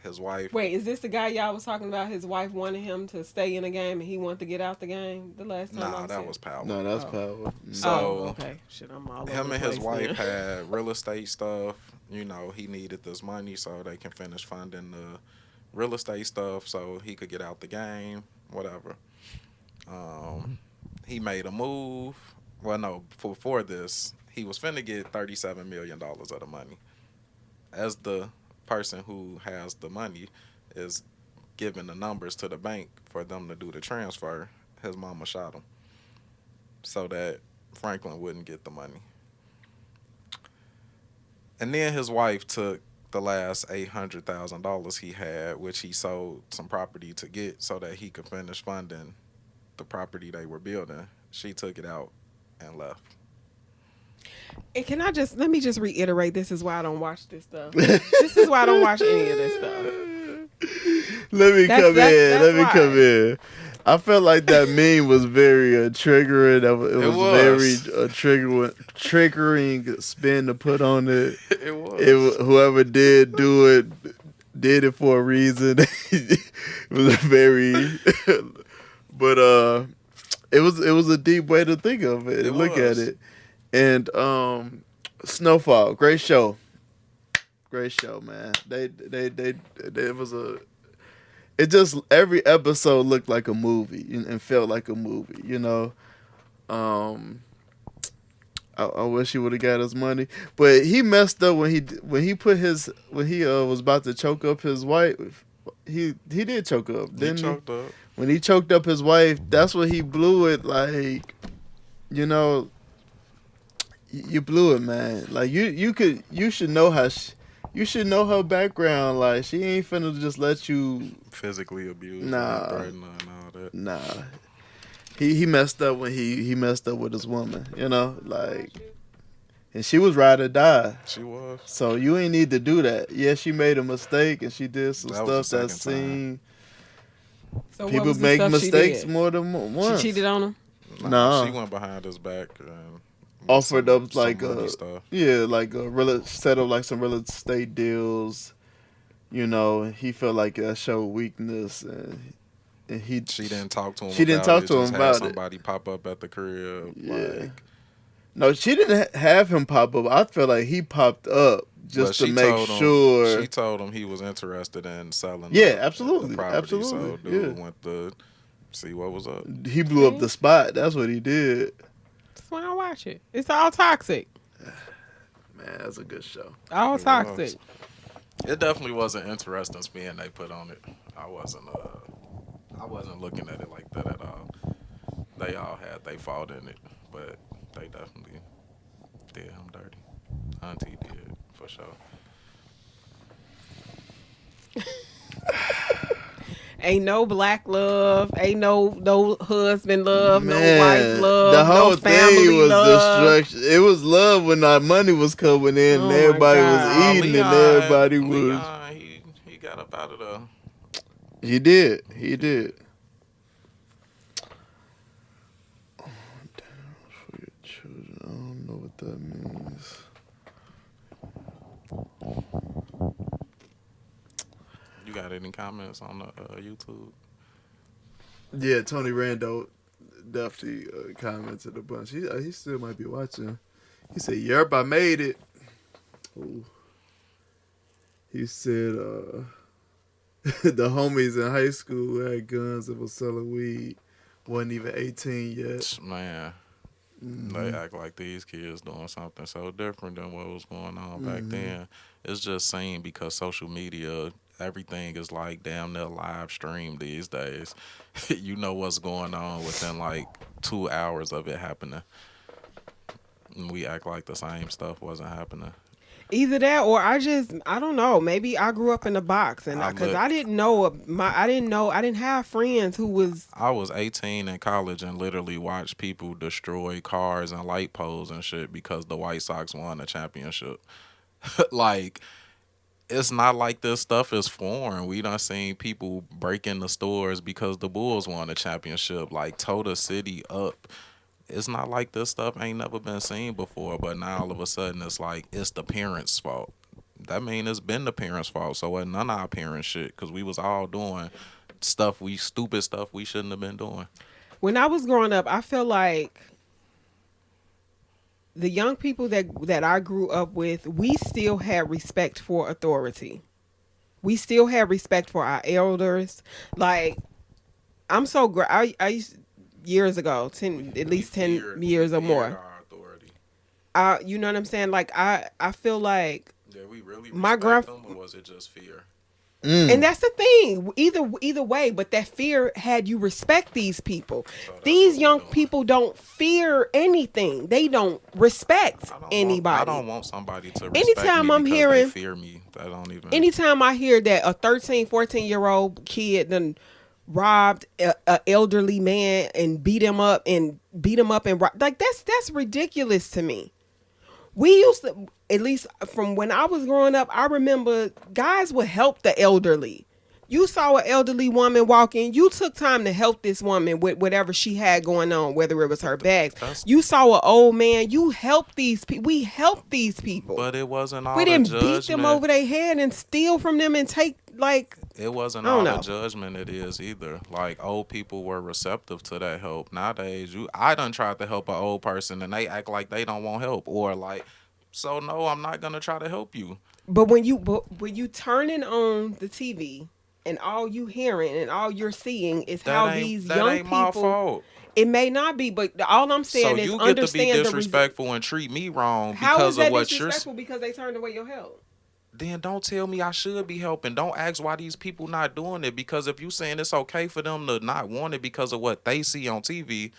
His wife. Wait, is this the guy y'all was talking about? His wife wanted him to stay in the game, and he wanted to get out the game. The last time I Nah, was that here? was Power. No, that's Oh. power. So- Oh, okay. Shit, I'm all over Him the and his place wife then. had real estate stuff. You know, he needed this money so they can finish funding the real estate stuff so he could get out the game, whatever. He made a move. Well, no, before this, he was finna get $37 million of the money. As the person who has the money is giving the numbers to the bank for them to do the transfer, his mama shot him so that Franklin wouldn't get the money. And then his wife took the last $800,000 he had, which he sold some property to get so that he could finish funding the property they were building. She took it out and left. And can I just let me just reiterate? This is why I don't watch this stuff. This is why I don't watch any of this stuff. Let me come in. Let me why. come in. I felt like that meme was very triggering. It was very triggering spin to put on it. It was. Whoever did do it did it for a reason. It was very, but it was a deep way to think of it. Look at it, and Snowfall, great show, man. It was a. It just every episode looked like a movie and felt like a movie, you know. I wish he would have got his money, but he messed up when he was about to choke up his wife. He did choke up, didn't he? Choked up. When he choked up his wife, that's when he blew it. Like, you know, you blew it, man. Like you should know how. You should know her background. Like, she ain't finna just let you Physically abuse. Nah. Threaten her and all that. Nah. He messed up when he messed up with his woman, you know? Like, and she was ride or die. She was. So you ain't need to do that. Yeah, she made a mistake and she did some That was stuff the that second seemed So what people was the make stuff she mistakes did? more than once. She cheated on him. Nah. She went behind his back and Offered up like money stuff. yeah, like set up like some real estate deals. You know, he felt like that showed weakness, and She didn't talk to him. She didn't talk to him just had about it. somebody pop up at the crib. Yeah. Like, No, she didn't have him pop up. I felt like he popped up just but to make sure. She told him he was interested in selling. Yeah, the absolutely, property. absolutely. So dude Yeah. went to see what was up. He blew up the spot. That's what he did. That's why I watch it. It's all toxic. Man, that's a good show. All It toxic. was. It definitely was an interesting spin they put on it. I wasn't looking at it like that at all. They all had their fault in it, but they definitely did him dirty. Auntie did for sure. Ain't no black love. Ain't no husband love. Man, no wife love. the whole no family thing was love. destruction. It was love when our money was coming in, Oh and my everybody God. was eating, and everybody was. Leon, he got up out of the. He did. He did. Oh, damn, for your children. I don't know what that means. You got any comments on the YouTube? Yeah, Tony Rando definitely commented a bunch. He still might be watching. He said, "Yerp, I made it." Ooh. He said, the homies in high school who had guns and was selling weed wasn't even 18 yet. Man, they act like these kids doing something so different than what was going on back then. It's just saying because social media, everything is like damn near live stream these days. You know what's going on within like 2 hours of it happening. And we act like the same stuff wasn't happening. Either that or I don't know. Maybe I grew up in a box and because I didn't know I didn't have friends who was. I was 18 in college and literally watched people destroy cars and light poles and shit because the White Sox won a championship. Like, it's not like this stuff is foreign. We done seen people break into stores because the Bulls won a championship, like tow the city up. It's not like this stuff ain't never been seen before, but now all of a sudden it's like it's the parents' fault. That mean it's been the parents' fault. So it none of our parents shit because we was all doing stupid stuff we shouldn't have been doing. When I was growing up, I feel like the young people that I grew up with, we still had respect for authority. We still have respect for our elders. Like, I'm so I used years ago, at least 10 years or we feared more. our authority. You know what I'm saying? Like, I feel like Did we really my respect them, or was it just fear? and that's the thing. Either way, but that fear had you respect these people. So that's These what we young doing. people don't fear anything. They don't respect anybody. I don't want somebody to respect Anytime me I'm because hearing- they fear me. That don't even. Anytime I hear that a 13, 14-year-old kid done robbed a elderly man and beat him up and like that's ridiculous to me. We used to, at least from when I was growing up, I remember guys would help the elderly. You saw an elderly woman walking, you took time to help this woman with whatever she had going on, whether it was her bags. You saw an old man, you helped these people. We helped these people. But it wasn't all We the didn't judgment. beat them over their head and steal from them and take, like, It wasn't I don't all the know. judgment it is either. Like, old people were receptive to that help. Nowadays, I done tried to help an old person and they act like they don't want help, or like, so no, I'm not gonna try to help you. But when you turning on the TV and all you hearing and all you're seeing is how these young ain't my people. fault. It may not be, but all I'm saying So is you get to be understand disrespectful and treat me wrong How because is that of what you're. disrespectful? Because they turned away your help. Then don't tell me I should be helping. Don't ask why these people not doing it. Because if you saying it's okay for them to not want it because of what they see on TV,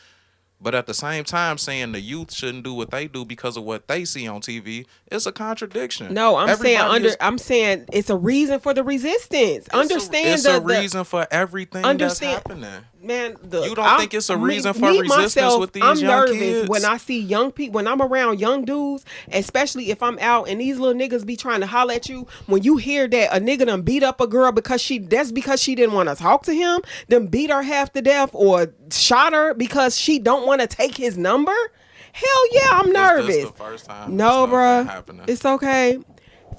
but at the same time saying the youth shouldn't do what they do because of what they see on TV, it's a contradiction. No, I'm Everybody I'm saying it's a reason for the resistance. It's a reason for everything that's happening. Man, You don't think it's a reason for resistance with these I'm young nervous kids? when I see young people, when I'm around young dudes, especially if I'm out and these little niggas be trying to holler at you. When you hear that a nigga done beat up a girl because she didn't want to talk to him, then beat her half to death or shot her because she don't want to take his number. Hell yeah, I'm nervous. Is this the first time No, this stuff been bruh, happening? it's okay.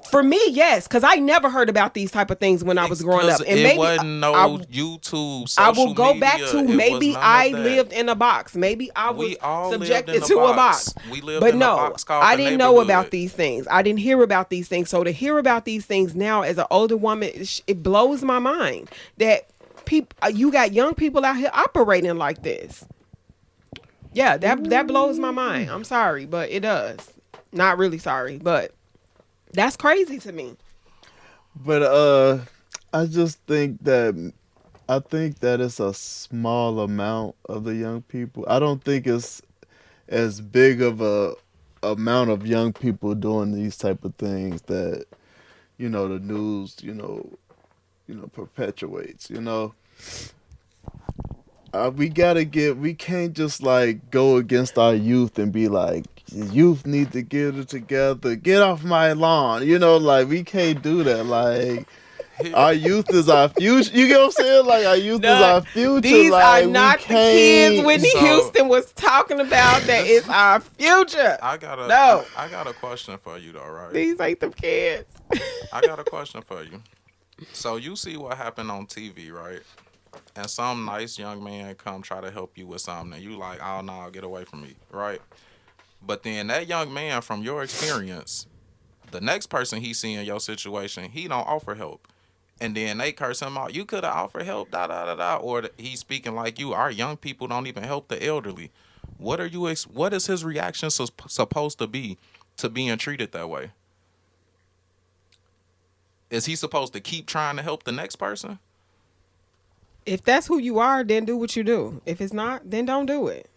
For me, yes, because I never heard about these type of things when I was growing up. And it wasn't no YouTube, social I will go back media, to it was maybe none of I that. lived in a box. Maybe I was We all lived subjected in a to a box. box. We lived But in a no, box called I the didn't know neighborhood. about these things. I didn't hear about these things. So to hear about these things now as an older woman, it blows my mind that you got young people out here operating like this. Yeah, that blows my mind. I'm sorry, but it does. Not really sorry, but that's crazy to me. But I just think that it's a small amount of the young people. I don't think it's as big of a amount of young people doing these type of things that the news perpetuates. We can't just like go against our youth and be like, the youth need to get it together. Get off my lawn. Like we can't do that. Like our youth is our future. You get what I'm saying? Like our youth is our future. These like, are not the kids Whitney Houston was talking about. That is our future. I got a question for you though, right? These ain't the kids. I got a question for you. So you see what happened on TV, right? And some nice young man come try to help you with something, and you like, oh no, get away from me, right? But then that young man, from your experience, the next person he see in your situation, he don't offer help. And then they curse him out. You could have offered help, da da da da. Or he's speaking like you. Our young people don't even help the elderly. What is his reaction supposed to be to being treated that way? Is he supposed to keep trying to help the next person? If that's who you are, then do what you do. If it's not, then don't do it.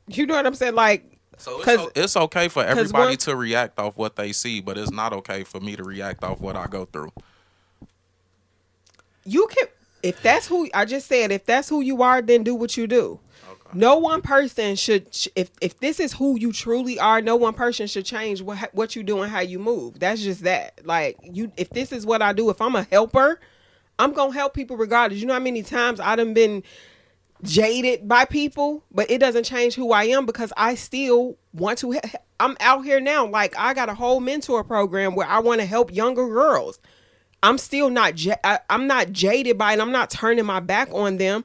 You know what I'm saying? Like, so it's okay for everybody to react off what they see, but it's not okay for me to react off what I go through. You can, if that's who I just said, if that's who you are, then do what you do. Okay. No one person should, if this is who you truly are, no one person should change what you do and how you move. That's just that. Like if this is what I do, if I'm a helper, I'm gonna help people regardless. You know how many times I done been jaded by people, but it doesn't change who I am because I still want to. I'm out here now. Like I got a whole mentor program where I want to help younger girls. I'm still not. I'm not jaded by it. I'm not turning my back on them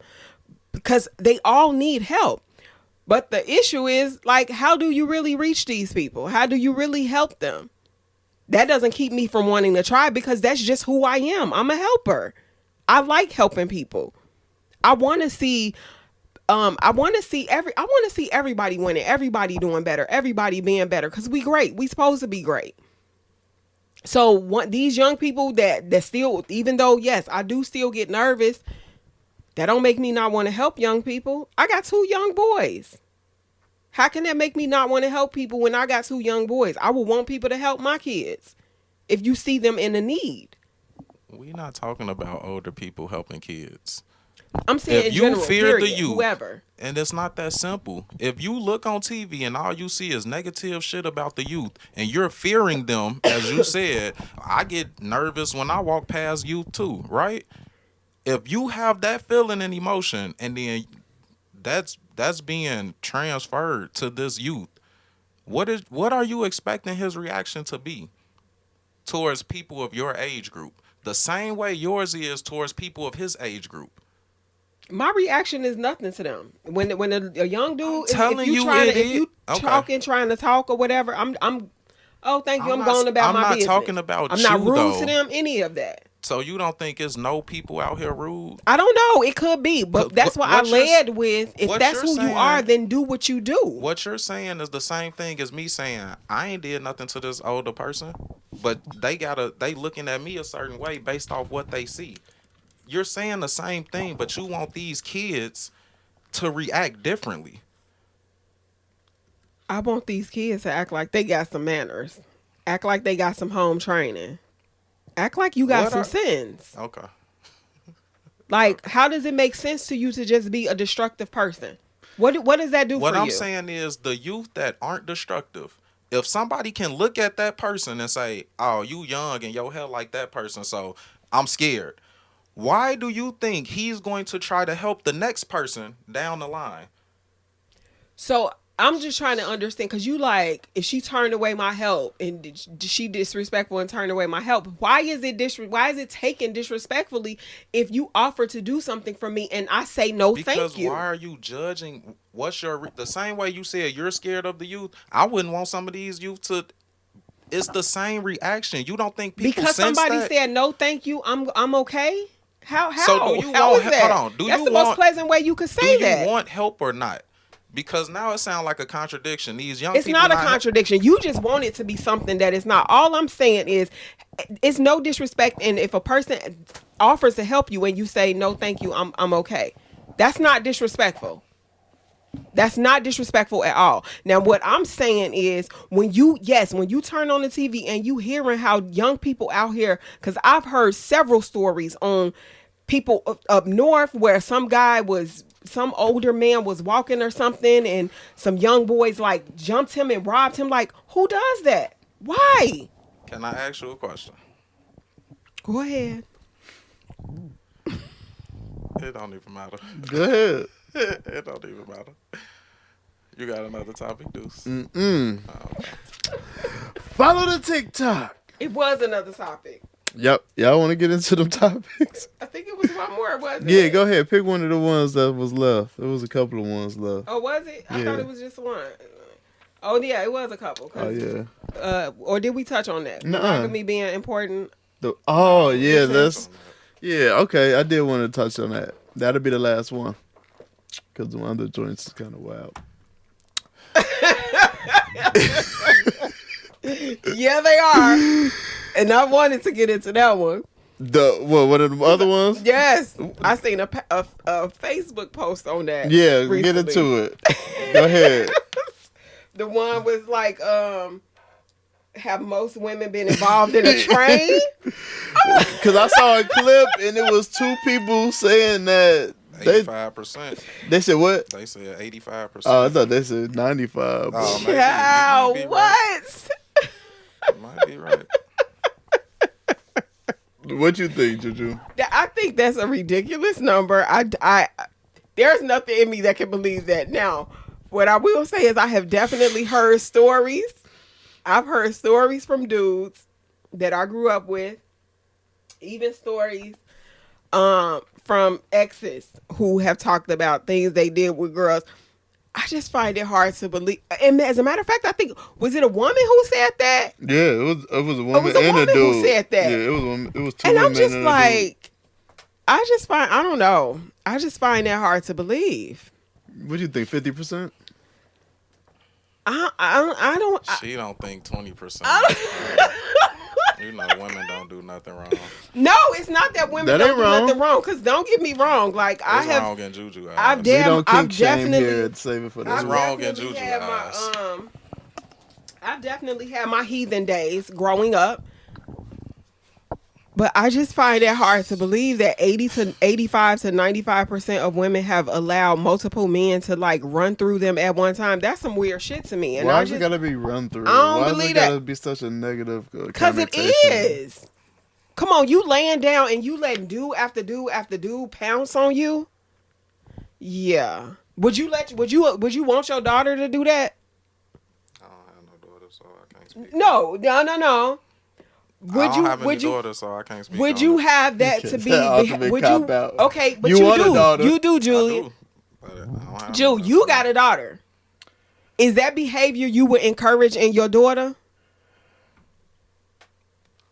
because they all need help. But the issue is like, how do you really reach these people? How do you really help them? That doesn't keep me from wanting to try because that's just who I am. I'm a helper. I like helping people. I want to see everybody winning, everybody doing better, everybody being better cuz we great. We supposed to be great. So these young people that still, even though yes, I do still get nervous, that don't make me not want to help young people. I got 2 young boys. How can that make me not want to help people when I got 2 young boys? I would want people to help my kids if you see them in a need. We're not talking about older people helping kids. I'm saying If in you general, fear period, the youth, whoever. and it's not that simple. If you look on TV and all you see is negative shit about the youth, and you're fearing them, as you said, I get nervous when I walk past youth too, right? If you have that feeling and emotion, and then that's being transferred to this youth, what are you expecting his reaction to be towards people of your age group? The same way yours is towards people of his age group. My reaction is nothing to them. When a young dude, telling if you you trying it to, if is. you Okay. talking, trying to talk or whatever, I'm. Oh, thank you. I'm not- going about I'm my not business. talking about I'm not you, rude though. to them. Any of that. So you don't think it's no people out here rude? I don't know. It could be, but that's what I what you're- led with. If what that's you're who saying- you are, then do what you do. What you're saying is the same thing as me saying I ain't did nothing to this older person, but they looking at me a certain way based off what they see. You're saying the same thing, but you want these kids to react differently. I want these kids to act like they got some manners. Act like they got some home training. Act like you got some sense. Okay. Like, how does it make sense to you to just be a destructive person? What does that do for you? What I'm saying is the youth that aren't destructive. If somebody can look at that person and say, "Oh, you young and your hair like that person, so I'm scared." Why do you think he's going to try to help the next person down the line? So I'm just trying to understand, because you like, if she turned away my help and she disrespectful and turned away my help, why is it taken disrespectfully if you offer to do something for me and I say no, thank you? Why are you judging? What's the same way you said you're scared of the youth? I wouldn't want some of these youth to. It's the same reaction. You don't think people because sense somebody that? said no, thank you, I'm okay. How? So do you How want? is that? Hold on. Do That's you the want, most pleasant way you could say that. Do you want help or not? Because now it sounds like a contradiction. These young it's people not a contradiction. You just want it to be something that is not. All I'm saying is, it's no disrespect, and if a person offers to help you and you say no, thank you, I'm okay. That's not disrespectful. That's not disrespectful at all. Now, what I'm saying is when you turn on the TV and you hearing how young people out here, because I've heard several stories on people up north where some older man was walking or something and some young boys like jumped him and robbed him. Like, who does that? Why? Can I ask you a question? Go ahead. It don't even matter. Go ahead. It don't even matter. You got another topic, Deuce? Follow the TikTok. It was another topic. Yep. Y'all want to get into them topics? I think it was one more, wasn't Yeah, it? go ahead. Pick one of the ones that was left. There was a couple of ones left. Oh, was it? I Yeah. thought it was just one. Oh, yeah, it was a couple. Oh, yeah. Or did we touch on that? Nuh-uh. Monogamy being important. Yeah, okay. I did want to touch on that. That'll be the last one. Because the other joints is kind of wild. Yeah, they are. And I wanted to get into that one. One of the other ones? Yes. I seen a Facebook post on that. Yeah, recently. get into it. Go ahead. The one was like, have most women been involved in a train? Because I saw a clip and it was 2 people saying that 85%. they said what? They said 85%. Oh, I thought they said 95. Oh, maybe. Yeah, You might be what? Right. You might be right. What you think, JuJu? I think that's a ridiculous number. I there's nothing in me that can believe that. Now, what I will say is I have definitely heard stories. I've heard stories from dudes that I grew up with, even stories from exes who have talked about things they did with girls. I just find it hard to believe. And as a matter of fact, I think, was it a woman who said that? Yeah, it was a woman was a and a woman who dude. said that. Yeah, it was two And women I'm just and a dude. like, I don't know. I just find that hard to believe. What do you think? 50%? I don't. She don't think 20%. You know, women don't do nothing wrong. No, it's not that women That don't ain't do wrong. nothing wrong. Because don't get me wrong. Like What's I have, wrong in JuJu I've eyes? We don't I've kink shame definitely, here. Save it for What's this. wrong in definitely JuJu had eyes? I've definitely had my heathen days growing up. But I just find it hard to believe that 80 to 85 to 95% of women have allowed multiple men to like run through them at one time. That's some weird shit to me. And Why I is it just, gotta be run through? I don't Why is believe it gotta that. be such a negative Because it connotation? is. Come on, you laying down and you letting dude after dude after dude pounce on you? Yeah. Would you want your daughter to do that? I don't have no daughter, so I can't speak. No. I don't have any daughters, so I can't speak. Would on you it. have that to be? That ultimate Would you? cop-out. Okay, but You you want a do. daughter. You do, I Julian. do, but I don't have Ju, no you daughter. got a daughter. Is that behavior you would encourage in your daughter?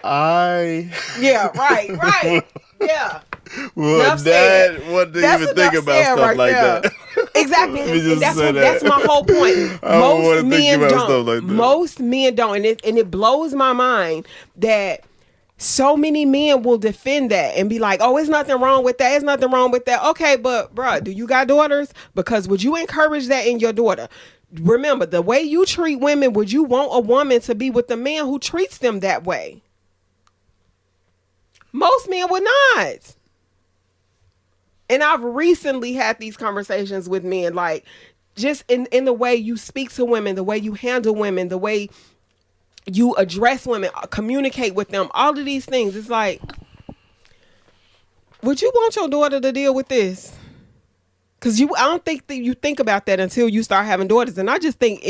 Yeah, right. Yeah. Well, Enough said. Dad wasn't That's even think enough about said stuff right like there. that. Exactly. Let me just And say that's that. my whole point. I don't wanna Most think men about don't. stuff like that. Most men don't. And it blows my mind that so many men will defend that and be like, oh, it's nothing wrong with that. It's nothing wrong with that. Okay, but bruh, do you got daughters? Because would you encourage that in your daughter? Remember, the way you treat women, would you want a woman to be with a man who treats them that way? Most men would not. And I've recently had these conversations with men, like just in the way you speak to women, the way you handle women, the way you address women, communicate with them, all of these things. It's like, would you want your daughter to deal with this? Because I don't think that you think about that until you start having daughters. And I just think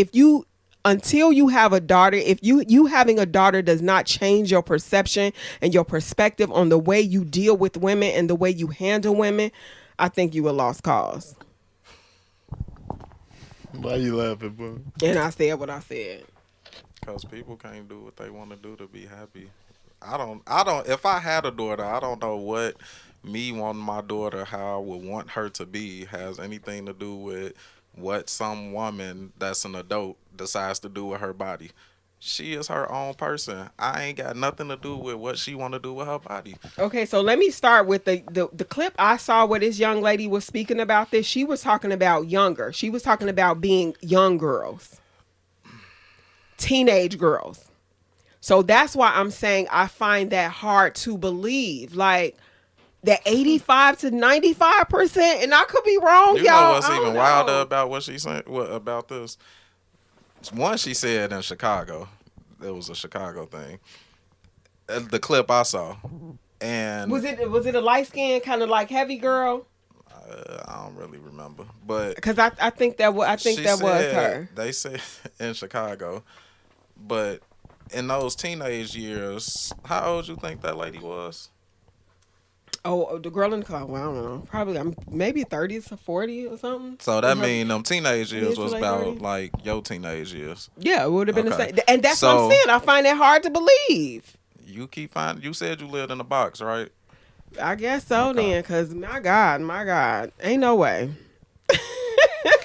until you have a daughter, if you having a daughter does not change your perception and your perspective on the way you deal with women and the way you handle women, I think you a lost cause. Why you laughing, bro? And I said what I said. Because people can't do what they want to do to be happy. I don't. If I had a daughter, I don't know what me wanting my daughter, how I would want her to be, has anything to do with what some woman that's an adult decides to do with her body. She is her own person. I ain't got nothing to do with what she want to do with her body. Okay, so let me start with the clip I saw where this young lady was speaking about this. She was talking about younger. She was talking about being young girls. Teenage girls. So that's why I'm saying I find that hard to believe. Like that 85 to 95%, and I could be wrong, You y'all. know what's I don't even know. wilder about what she said? What about this? One, she said in Chicago. It was a Chicago thing. The clip I saw, and Was it a light skinned kind of like heavy girl? I don't really remember, but Because I think that was she was said- her. They said in Chicago, but in those teenage years, how old you think that lady was? Oh, the girl in the car. Well, I don't know. Probably maybe 30s to 40 or something. So that Her- mean them teenage years Mid to was late about 30s? like your teenage years. Yeah, it would have been the Okay. same. And that's what I'm So- saying. I find it hard to believe. You said you lived in a box, right? I guess so Okay. then, because my God, ain't no way.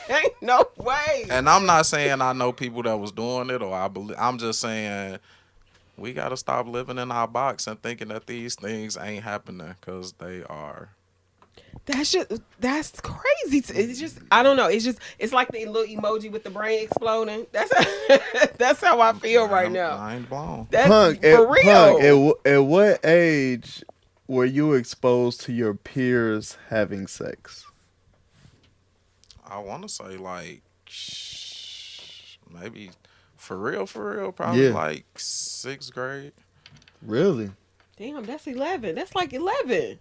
Ain't no way. And I'm not saying I know people that was doing it, or I believe. I'm just saying we gotta stop living in our box and thinking that these things ain't happening, because they are. That's crazy. It's just, I don't know. It's like the little emoji with the brain exploding. That's how I feel right now. Mind blown. That's Punk, for real. at what age were you exposed to your peers having sex? I want to say like maybe for real, probably Yeah. like 6th grade. Really? Damn, that's 11. That's like 11.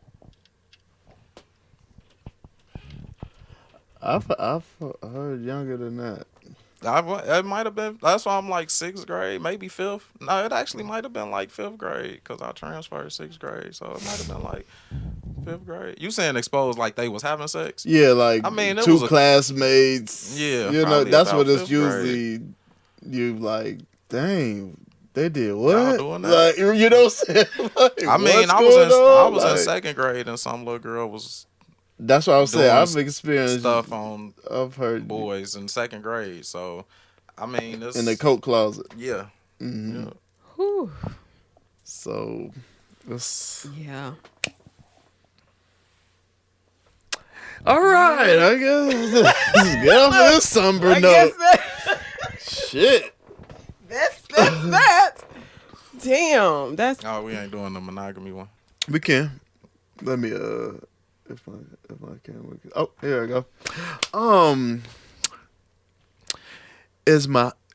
I've heard younger than that. It might have been. That's why I'm like 6th grade, maybe 5th. No, it actually might have been like 5th grade, because I transferred 6th grade, so it might have been like 5th grade. You saying exposed like they was having sex? Yeah, like I mean, it two was a classmates. yeah. You know, Probably that's about what it's 5th grade. usually. You like, dang, they did Y'all what? doing that? Like, you know what I'm saying? Like, I mean, what's I was going in I on? was in Like, 2nd grade and some little girl was that's what I was saying. doing I've experienced stuff on of her boys in 2nd grade. So, I mean, in the it's coat closet. yeah, Hmm. yeah. Whew. So, it's Yeah. all right. I guess let's get off of this somber I note. guess Shit. that's that. Damn. That's Oh, we ain't doing the monogamy one. We can. Let me if I can we can. Oh, here I go.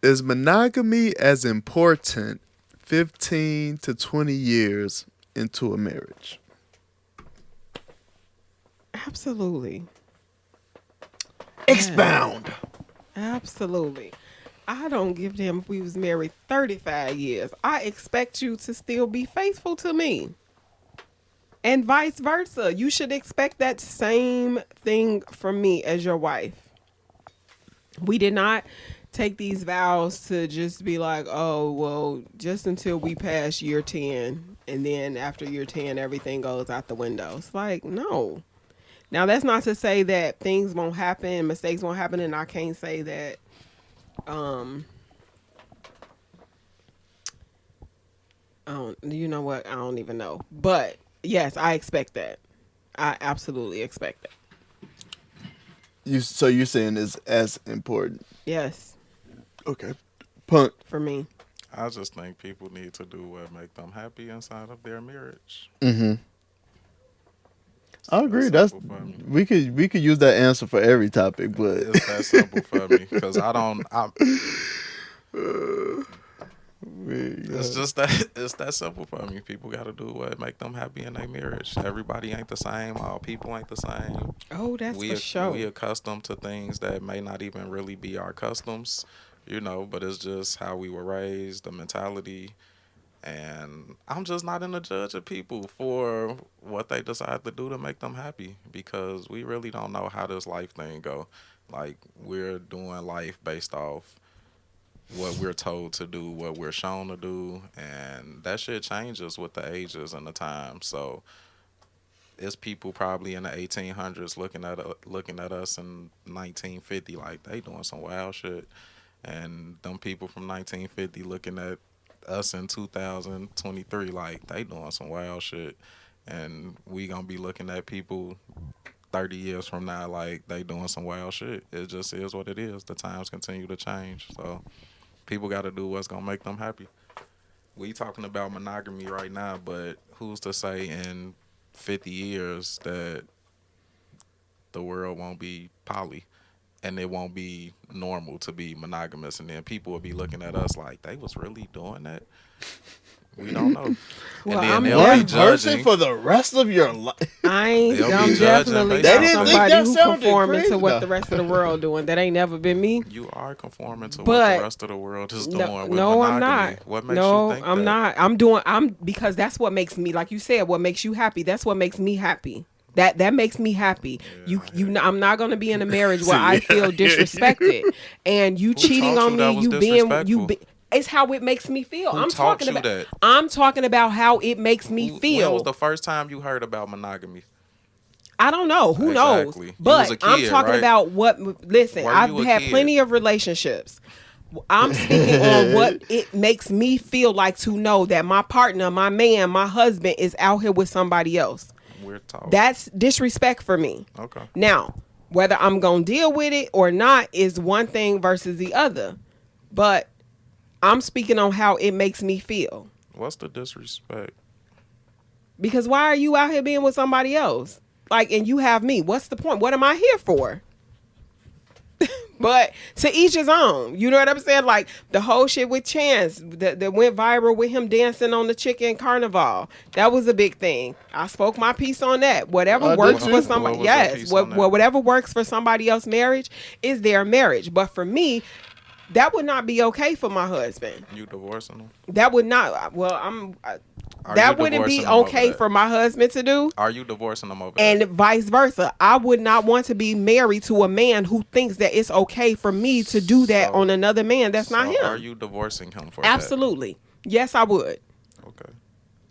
Is monogamy as important 15 to 20 years into a marriage? absolutely. Expound. Absolutely. I don't give a damn if we was married 35 years. I expect you to still be faithful to me. And vice versa. You should expect that same thing from me as your wife. We did not take these vows to just be like, oh, well, just until we pass year 10. And then after year 10, everything goes out the window. It's like, no. Now, that's not to say that things won't happen, mistakes won't happen, and I can't say that you know what? I don't even know. But yes, I expect that. I absolutely expect that. So you're saying it's as important? Yes, Okay. Punt. for me. I just think people need to do what make them happy inside of their marriage. Mm-hmm. I agree. That's That's simple for me. we could use that answer for every topic, but It's that simple for me because it's just that it's that simple for me. People got to do what make them happy in their marriage. Everybody ain't the same. All people ain't the same. Oh, that's for sure. We accustomed to things that may not even really be our customs, but it's just how we were raised, the mentality. And I'm just not in the judge of people for what they decide to do to make them happy because we really don't know how this life thing go. Like we're doing life based off what we're told to do, what we're shown to do, and that shit changes with the ages and the time. So it's people probably in the 1800s looking at us in 1950 like they doing some wild shit, and them people from 1950 looking at us in 2023 like they doing some wild shit, and we gonna be looking at people 30 years from now like they doing some wild shit. It just is what it is. The times continue to change, so people got to do what's gonna make them happy. We talking about monogamy right now, but who's to say in 50 years that the world won't be poly and it won't be normal to be monogamous, and then people will be looking at us like they was really doing that. We don't know. Well, and then I'm they'll one be person judging. for the rest of your life. I'm They'll be judging definitely based not off somebody that who sounded conforming crazy, to what though. the rest of the world doing. That ain't never been me. You are conforming to what But the rest of the world is doing No, with no, I'm monogamy. not. What makes No, you think I'm that? not. I'm because that's what makes me, like you said, what makes you happy. That's what makes me happy. That makes me happy. I'm not gonna be in a marriage where I feel disrespected, and you cheating taught on you that me. was You being disrespectful? it's how it makes me feel. Who I'm taught talking you about. that? I'm talking about how it makes me When feel. was the first time you heard about monogamy? I don't know. Who knows? Exactly. You But was a I'm kid, talking right? about what. Listen, Were I've you a had kid? plenty of relationships. I'm speaking on what it makes me feel like to know that my partner, my man, my husband is out here with somebody else. We're taught. That's disrespect for me. Okay. Now, whether I'm going to deal with it or not is one thing versus the other. But I'm speaking on how it makes me feel. What's the disrespect? Because why are you out here being with somebody else? Like, and you have me. What's the point? What am I here for? But to each his own. You know what I'm saying? Like the whole shit with Chance that went viral with him dancing on the chicken carnival. That was a big thing. I spoke my piece on that. Whatever works did for you? somebody. What was your Yes. piece on that? Whatever works for somebody else's marriage is their marriage. But for me, that would not be okay for my husband. You divorcing them? That would not. Well, That wouldn't be okay for my husband to do. Are you divorcing him over and that? vice versa? I would not want to be married to a man who thinks that it's okay for me to do that on another man. That's not him. Are you divorcing him for Absolutely. Yes, I would. that? Okay.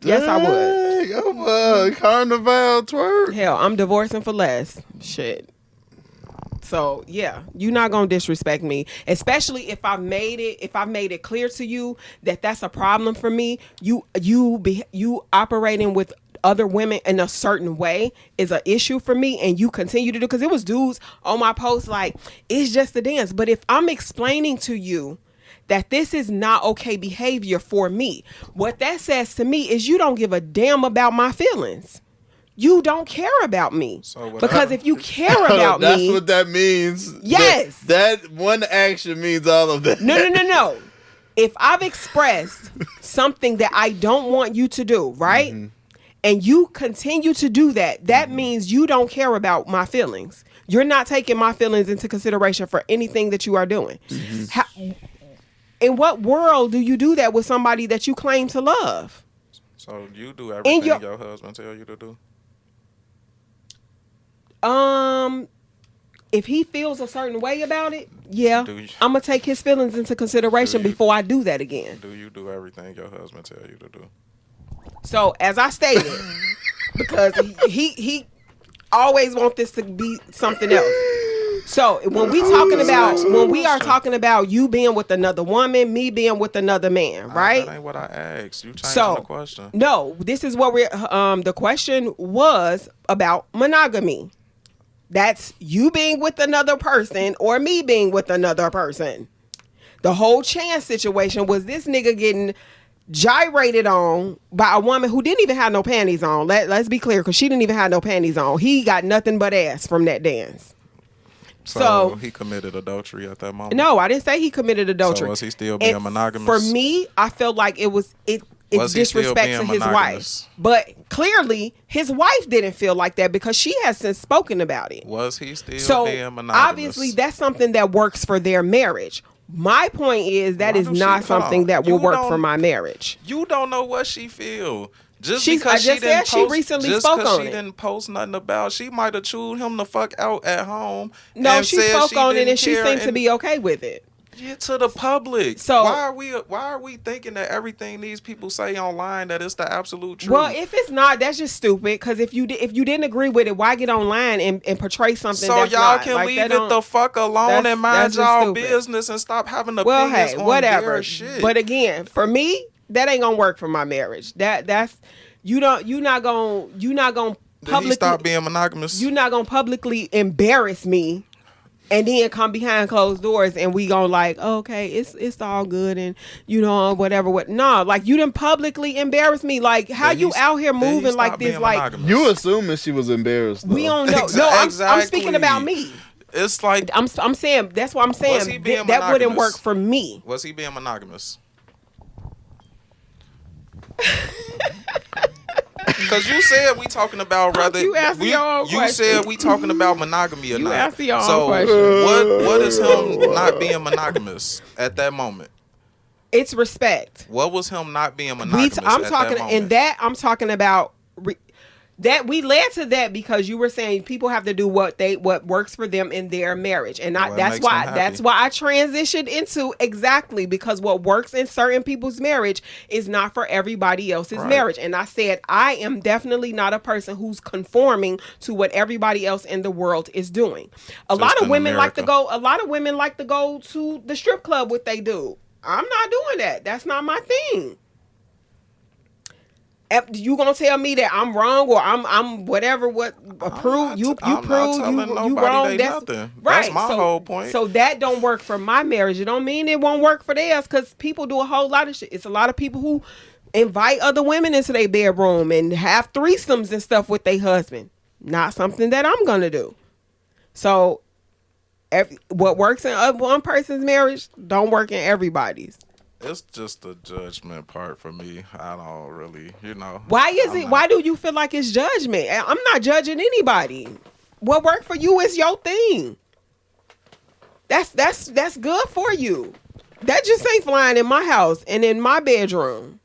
Yes, I would. Dang, carnival twerk. Hell, I'm divorcing for less. Shit. So yeah, you're not gonna disrespect me, especially if I've made it clear to you that that's a problem for me. You operating with other women in a certain way is an issue for me, and you continue to do, because it was dudes on my post like, it's just a dance. But if I'm explaining to you that this is not okay behavior for me, what that says to me is you don't give a damn about my feelings. You don't care about me. Because if you care about me... That's what that means. Yes. That one action means all of that. No. If I've expressed something that I don't want you to do, right? Mm-hmm. And you continue to do that, that means you don't care about my feelings. You're not taking my feelings into consideration for anything that you are doing. Mm-hmm. In what world do you do that with somebody that you claim to love? So you do everything your husband tell you to do? If he feels a certain way about it, yeah, I'm gonna take his feelings into consideration before I do that again. Do you do everything your husband tell you to do? So as I stated, because he always wants this to be something else. So when we are talking about you being with another woman, me being with another man, right? That ain't what I asked. You changed the question. No, this is what we're. The question was about monogamy. That's you being with another person or me being with another person. The whole chance situation was this nigga getting gyrated on by a woman who didn't even have no panties on. Let's be clear, because she didn't even have no panties on. He got nothing but ass from that dance. So he committed adultery at that moment? No, I didn't say he committed adultery. So was he still being monogamous? For me, I felt like it's disrespect to his wife. But clearly, his wife didn't feel like that because she has since spoken about it. Was he still being monogamous? Obviously, that's something that works for their marriage. My point is that is not something that will work for my marriage. You don't know what she feel. She recently spoke on it. She didn't post nothing about. She might have chewed him the fuck out at home. No, she spoke on it and she seemed to be okay with it. Get to the public. So why are we thinking that everything these people say online that it's the absolute truth? Well, if it's not, that's just stupid. Because if you didn't agree with it, why get online and portray something? So that's y'all not? can Like, leave it the fuck alone and mind y'all business and stop having opinions on their shit. But again, for me, that ain't gonna work for my marriage. That's you're not gonna publicly. Did he stop being monogamous? You're not gonna publicly embarrass me. And then come behind closed doors and we gonna like, okay, it's all good and whatever. No, like you didn't publicly embarrass me. Like how you out here moving like this? Like you assuming she was embarrassed. Though. We don't know. No, I'm speaking about me. It's like I'm saying that's what I'm saying. That wouldn't work for me. Was he being monogamous? Because you said we talking about you said we talking about monogamy or not. So what is him not being monogamous at that moment? It's respect. What was him not being monogamous? I'm talking about that we led to that because you were saying people have to do what works for them in their marriage, and that's why I transitioned into exactly because what works in certain people's marriage is not for everybody else's marriage. And I said I am definitely not a person who's conforming to what everybody else in the world is doing. A lot of women like to go to the strip club with they dude. I'm not doing that. That's not my thing. You gonna tell me that I'm wrong or I'm whatever? What approve you prove you wrong? That's right. That's my whole point. So that don't work for my marriage. It don't mean it won't work for theirs because people do a whole lot of shit. It's a lot of people who invite other women into their bedroom and have threesomes and stuff with their husband. Not something that I'm gonna do. So what works in one person's marriage don't work in everybody's. It's just the judgment part for me. I don't really, Why do you feel like it's judgment? I'm not judging anybody. What worked for you is your thing. That's good for you. That just ain't flying in my house and in my bedroom.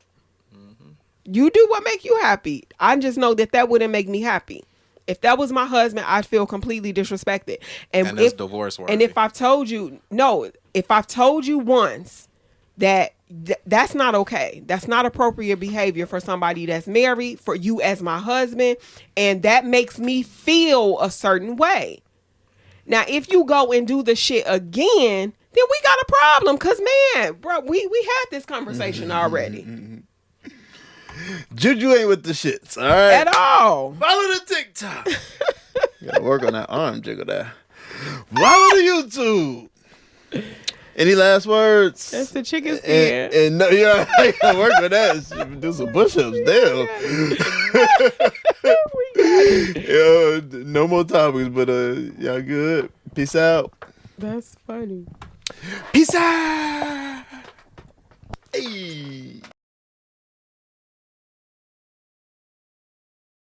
Mm-hmm. You do what make you happy. I just know that wouldn't make me happy. If that was my husband, I'd feel completely disrespected. And it's divorce worthy. And if I've told you, if I've told you once that that's not okay, that's not appropriate behavior for somebody that's married, for you as my husband, and that makes me feel a certain way. Now, if you go and do the shit again, then we got a problem. Cause man, bro, we had this conversation already. JuJu ain't with the shits, all right? At all. Follow the TikTok. Gotta work on that arm jiggle there. Follow the YouTube. Any last words? That's the chicken skin. And no, yeah, I gotta work on that. Do some push-ups, damn. Yo, no more topics, but y'all good. Peace out. That's funny. Peace out. Hey.